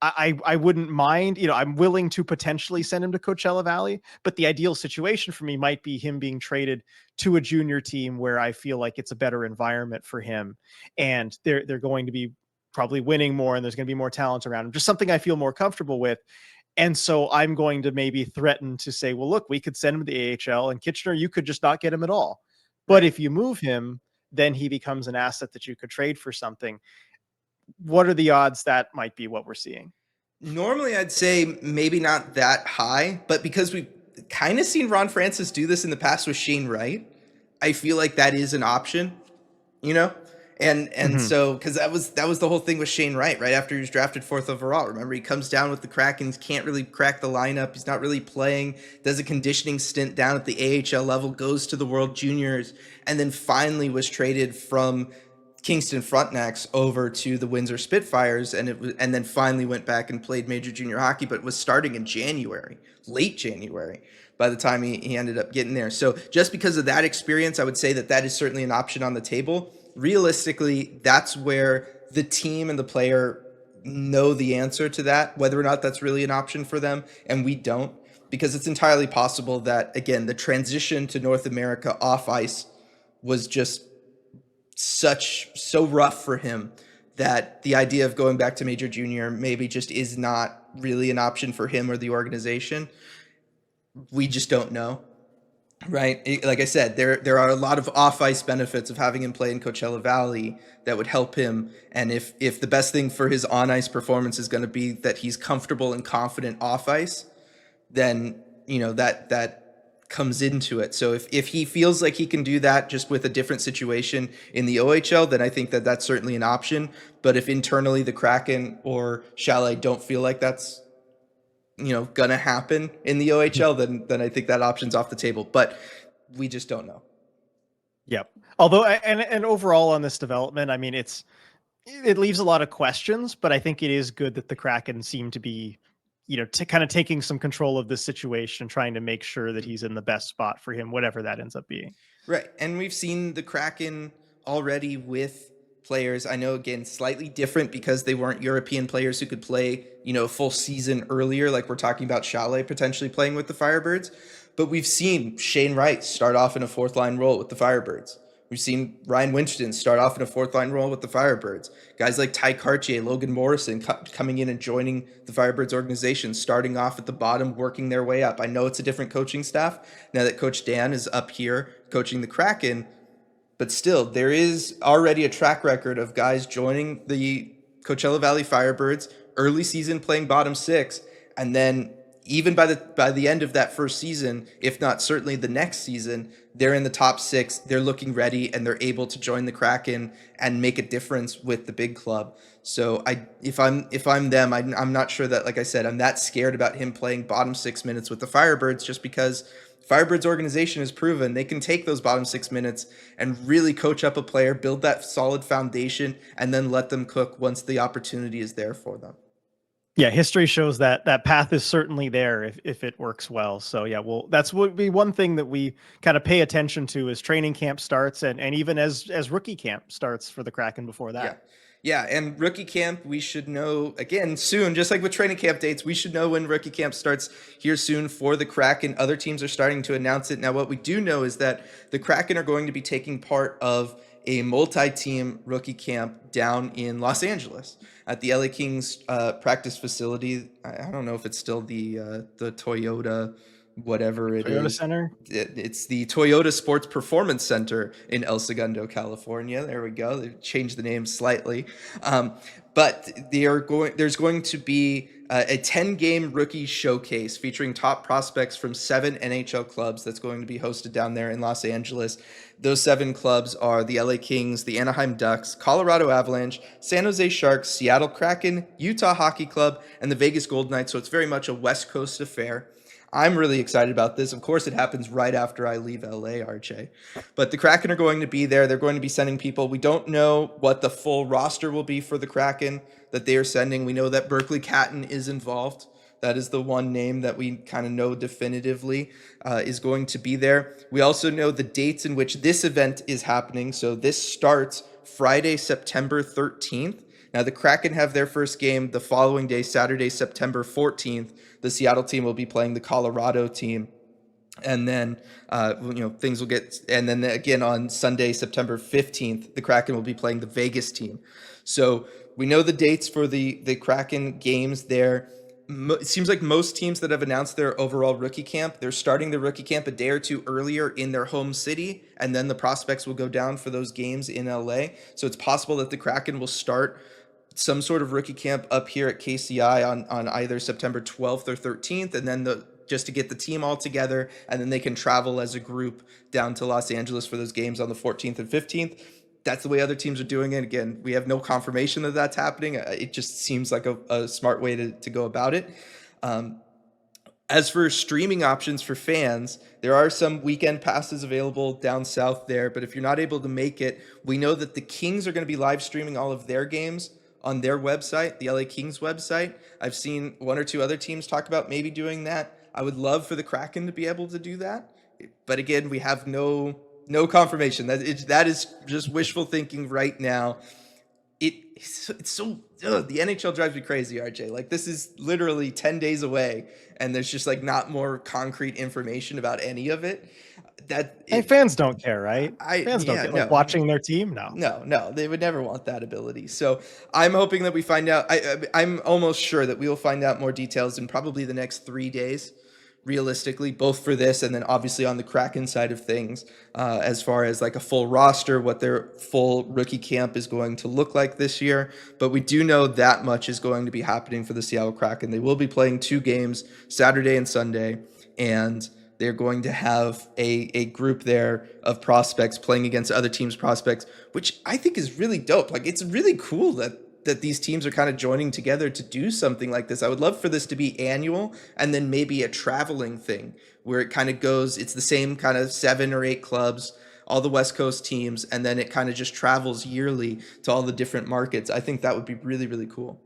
I wouldn't mind, I'm willing to potentially send him to Coachella Valley, but the ideal situation for me might be him being traded to a junior team where I feel like it's a better environment for him, and they're going to be probably winning more, and there's going to be more talent around him, just something I feel more comfortable with. And so I'm going to maybe threaten to say, well, look, we could send him to the AHL, and Kitchener, you could just not get him at all. But if you move him, then he becomes an asset that you could trade for something. What are the odds that might be what we're seeing?
Normally, I'd say maybe not that high, but because we've kind of seen Ron Francis do this in the past with Shane Wright, I feel like that is an option, you know? And so, because that was the whole thing with Shane Wright, right after he was drafted 4th overall. Remember, he comes down with the Kraken, he can't really crack the lineup, he's not really playing, does a conditioning stint down at the AHL level, goes to the World Juniors, and then finally was traded from Kingston Frontenacs over to the Windsor Spitfires, and then finally went back and played major junior hockey, but was starting in January, late January, by the time he ended up getting there. So just because of that experience, I would say that is certainly an option on the table. Realistically, that's where the team and the player know the answer to that, whether or not that's really an option for them, and we don't, because it's entirely possible that, again, the transition to North America off ice was just so rough for him that the idea of going back to major junior maybe just is not really an option for him or the organization. We just don't know, right? Like I said, there are a lot of off-ice benefits of having him play in Coachella Valley that would help him. And if the best thing for his on-ice performance is going to be that he's comfortable and confident off-ice, then, that comes into it. So if he feels like he can do that just with a different situation in the OHL, then I think that that's certainly an option. But if internally the Kraken or Chalet don't feel like that's gonna happen in the OHL, then I think that option's off the table. But we just don't know.
Yep. Although, and overall on this development, I mean, it leaves a lot of questions, but I think it is good that the Kraken seem to be, kind of taking some control of this situation, trying to make sure that he's in the best spot for him, whatever that ends up being.
Right. And we've seen the Kraken already with players. I know, again, slightly different because they weren't European players who could play, full season earlier, like we're talking about Chalet potentially playing with the Firebirds. But we've seen Shane Wright start off in a fourth line role with the Firebirds. We've seen Ryan Winston start off in a fourth line role with the Firebirds. Guys like Ty Cartier, Logan Morrison coming in and joining the Firebirds organization, starting off at the bottom, working their way up. I know it's a different coaching staff now that Coach Dan is up here coaching the Kraken, but still, there is already a track record of guys joining the Coachella Valley Firebirds, early season playing bottom six, and then even by the end of that first season, if not certainly the next season, they're in the top six, they're looking ready, and they're able to join the Kraken and make a difference with the big club. So if I'm them, I'm not sure that, like I said, I'm that scared about him playing bottom 6 minutes with the Firebirds, just because Firebirds organization has proven they can take those bottom 6 minutes and really coach up a player, build that solid foundation, and then let them cook once the opportunity is there for them.
Yeah, history shows that that path is certainly there if it works well. So yeah, well, that's would be one thing that we kind of pay attention to as training camp starts, and even as rookie camp starts for the Kraken before that.
Yeah, and rookie camp, we should know, again, soon, just like with training camp dates, we should know when rookie camp starts here soon for the Kraken. Other teams are starting to announce it. Now, what we do know is that the Kraken are going to be taking part of a multi-team rookie camp down in Los Angeles at the LA Kings practice facility. I don't know if it's still the Toyota whatever it
Toyota
is.
Center?
It's the Toyota Sports Performance Center in El Segundo, California. There we go. They changed the name slightly. But there's going to be a 10-game rookie showcase featuring top prospects from 7 NHL clubs that's going to be hosted down there in Los Angeles. Those 7 clubs are the LA Kings, the Anaheim Ducks, Colorado Avalanche, San Jose Sharks, Seattle Kraken, Utah Hockey Club, and the Vegas Golden Knights. So it's very much a West Coast affair. I'm really excited about this. Of course, it happens right after I leave LA, RJ. But the Kraken are going to be there. They're going to be sending people. We don't know what the full roster will be for the Kraken that they are sending. We know that Berkeley Catton is involved. That is the one name that we kind of know definitively is going to be there. We also know the dates in which this event is happening. So this starts Friday, September 13th. Now, the Kraken have their first game the following day, Saturday, September 14th. The Seattle team will be playing the Colorado team. And then, things will get, and then again on Sunday, September 15th, the Kraken will be playing the Vegas team. So we know the dates for the Kraken games there. It seems like most teams that have announced their overall rookie camp, they're starting the rookie camp a day or two earlier in their home city, and then the prospects will go down for those games in LA. So it's possible that the Kraken will start some sort of rookie camp up here at KCI on either September 12th or 13th, and then just to get the team all together, and then they can travel as a group down to Los Angeles for those games on the 14th and 15th. That's the way other teams are doing it. Again, we have no confirmation that that's happening. It just seems like a smart way to go about it. As for streaming options for fans, there are some weekend passes available down south there, but if you're not able to make it, we know that the Kings are going to be live streaming all of their games on their website, the LA Kings website. I've seen 1 or 2 other teams talk about maybe doing that. I would love for the Kraken to be able to do that. But again, we have no confirmation. That is just wishful thinking right now. It's so the NHL drives me crazy, RJ. Like, this is literally 10 days away, and there's just like not more concrete information about any of it.
Fans don't care, right? Fans don't care. Like, watching their team?
No, they would never want that ability. So I'm hoping that we find out. I'm almost sure that we will find out more details in probably the next 3 days, realistically, both for this and then obviously on the Kraken side of things, as far as like a full roster, what their full rookie camp is going to look like this year. But we do know that much is going to be happening for the Seattle Kraken. They will be playing 2 games, Saturday and Sunday, and they're going to have a group there of prospects playing against other teams' prospects, which I think is really dope. Like, it's really cool that these teams are kind of joining together to do something like this. I would love for this to be annual and then maybe a traveling thing where it kind of goes, it's the same kind of 7 or 8 clubs all the West Coast teams, and then it kind of just travels yearly to all the different markets. I think that would be really, really cool.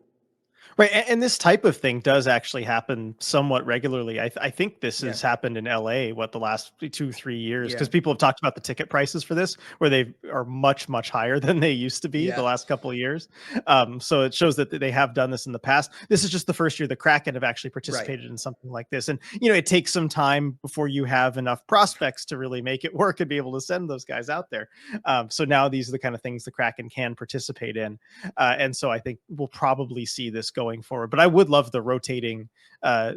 Right, and this type of thing does actually happen somewhat regularly. I think this has happened in LA, the last 2-3 years, because people have talked about the ticket prices for this, where they are much, much higher than they used to be the last couple of years. So it shows that they have done this in the past. This is just the first year the Kraken have actually participated in something like this. And, it takes some time before you have enough prospects to really make it work and be able to send those guys out there. So now these are the kind of things the Kraken can participate in. And so I think we'll probably see this going forward, but I would love the rotating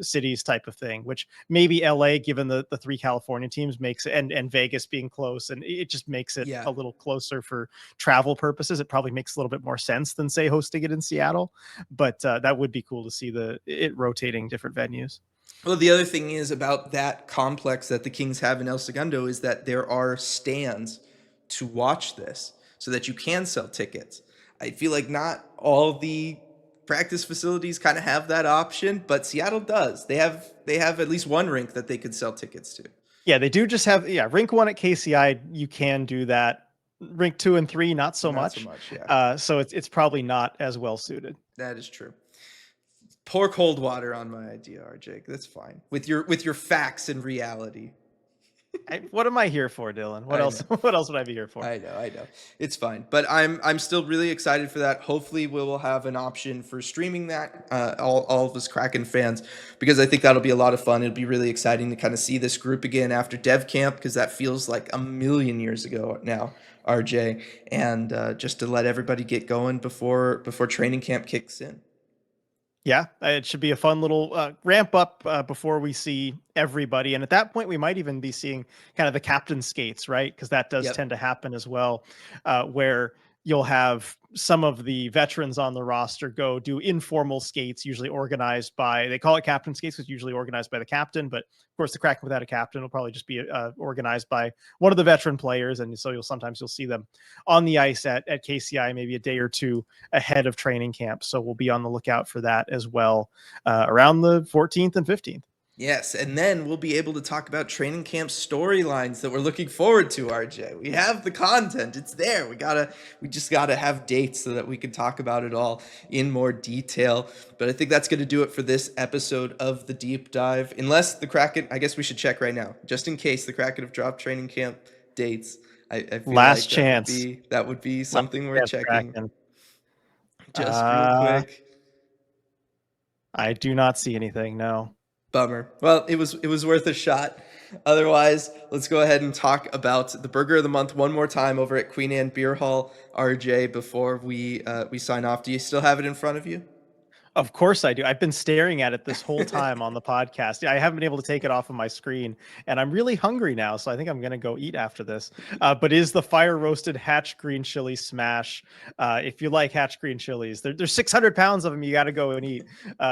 cities type of thing, which maybe LA, given the 3 California teams, makes it, and Vegas being close, and it just makes it a little closer for travel purposes. It probably makes a little bit more sense than, say, hosting it in Seattle, but that would be cool to see it rotating different venues.
Well, the other thing is about that complex that the Kings have in El Segundo is that there are stands to watch this so that you can sell tickets. I feel like not all the practice facilities kind of have that option, but Seattle does. They have at least one rink that they could sell tickets to.
Yeah, they do just have rink 1 at KCI. You can do that. Rink 2 and 3, not so much. So it's probably not as well suited.
That is true. Pour cold water on my idea, RJ. That's fine. With your facts and reality.
What am I here for, Dylan? What else would I be here for?
I know. It's fine. But I'm still really excited for that. Hopefully we will have an option for streaming that, all of us Kraken fans, because I think that'll be a lot of fun. It'll be really exciting to kind of see this group again after Dev Camp, because that feels like a million years ago now, RJ. And just to let everybody get going before training camp kicks in.
Yeah, it should be a fun little ramp up before we see everybody. And at that point, we might even be seeing kind of the captain skates, right? Because that does tend to happen as well, where you'll have some of the veterans on the roster go do informal skates, usually organized by, they call it captain skates, because usually organized by the captain. But of course, the Kraken without a captain will probably just be organized by one of the veteran players. And so you'll see them on the ice at KCI maybe a day or two ahead of training camp. So we'll be on the lookout for that as well around the 14th and 15th.
Yes, and then we'll be able to talk about training camp storylines that we're looking forward to, RJ. We have the content. It's there. We just gotta have dates so that we can talk about it all in more detail. But I think that's going to do it for this episode of the Deep Dive. Unless the Kraken, I guess we should check right now, just in case the Kraken have dropped training camp dates. I feel
Last chance.
That would be something we're checking.
Kraken.
Just real quick.
I do not see anything, no.
Bummer. Well, it was worth a shot. Otherwise, let's go ahead and talk about the Burger of the Month one more time over at Queen Anne Beerhall, RJ, before we sign off. Do you still have it in front of you?
Of course I do. I've been staring at it this whole time on the podcast. I haven't been able to take it off of my screen, and I'm really hungry now, so I think I'm going to go eat after this. But is the fire roasted Hatch green chili smash. If you like Hatch green chilies, there's 600 pounds of them. You got to go and eat.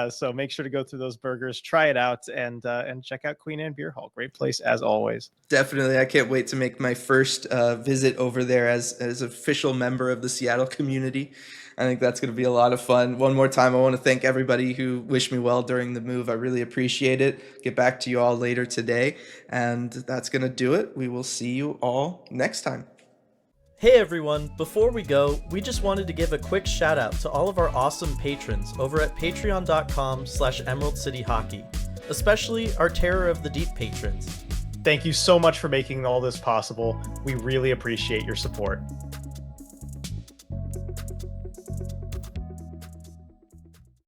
So make sure to go through those burgers, try it out, and check out Queen Anne Beerhall. Great place as always.
Definitely. I can't wait to make my first visit over there as an official member of the Seattle community. I think that's going to be a lot of fun. One more time, I want to thank everybody who wished me well during the move. I really appreciate it. Get back to you all later today. And that's going to do it. We will see you all next time.
Hey everyone, before we go, we just wanted to give a quick shout out to all of our awesome patrons over at patreon.com/Emerald City Hockey, especially our Terror of the Deep patrons.
Thank you so much for making all this possible. We really appreciate your support.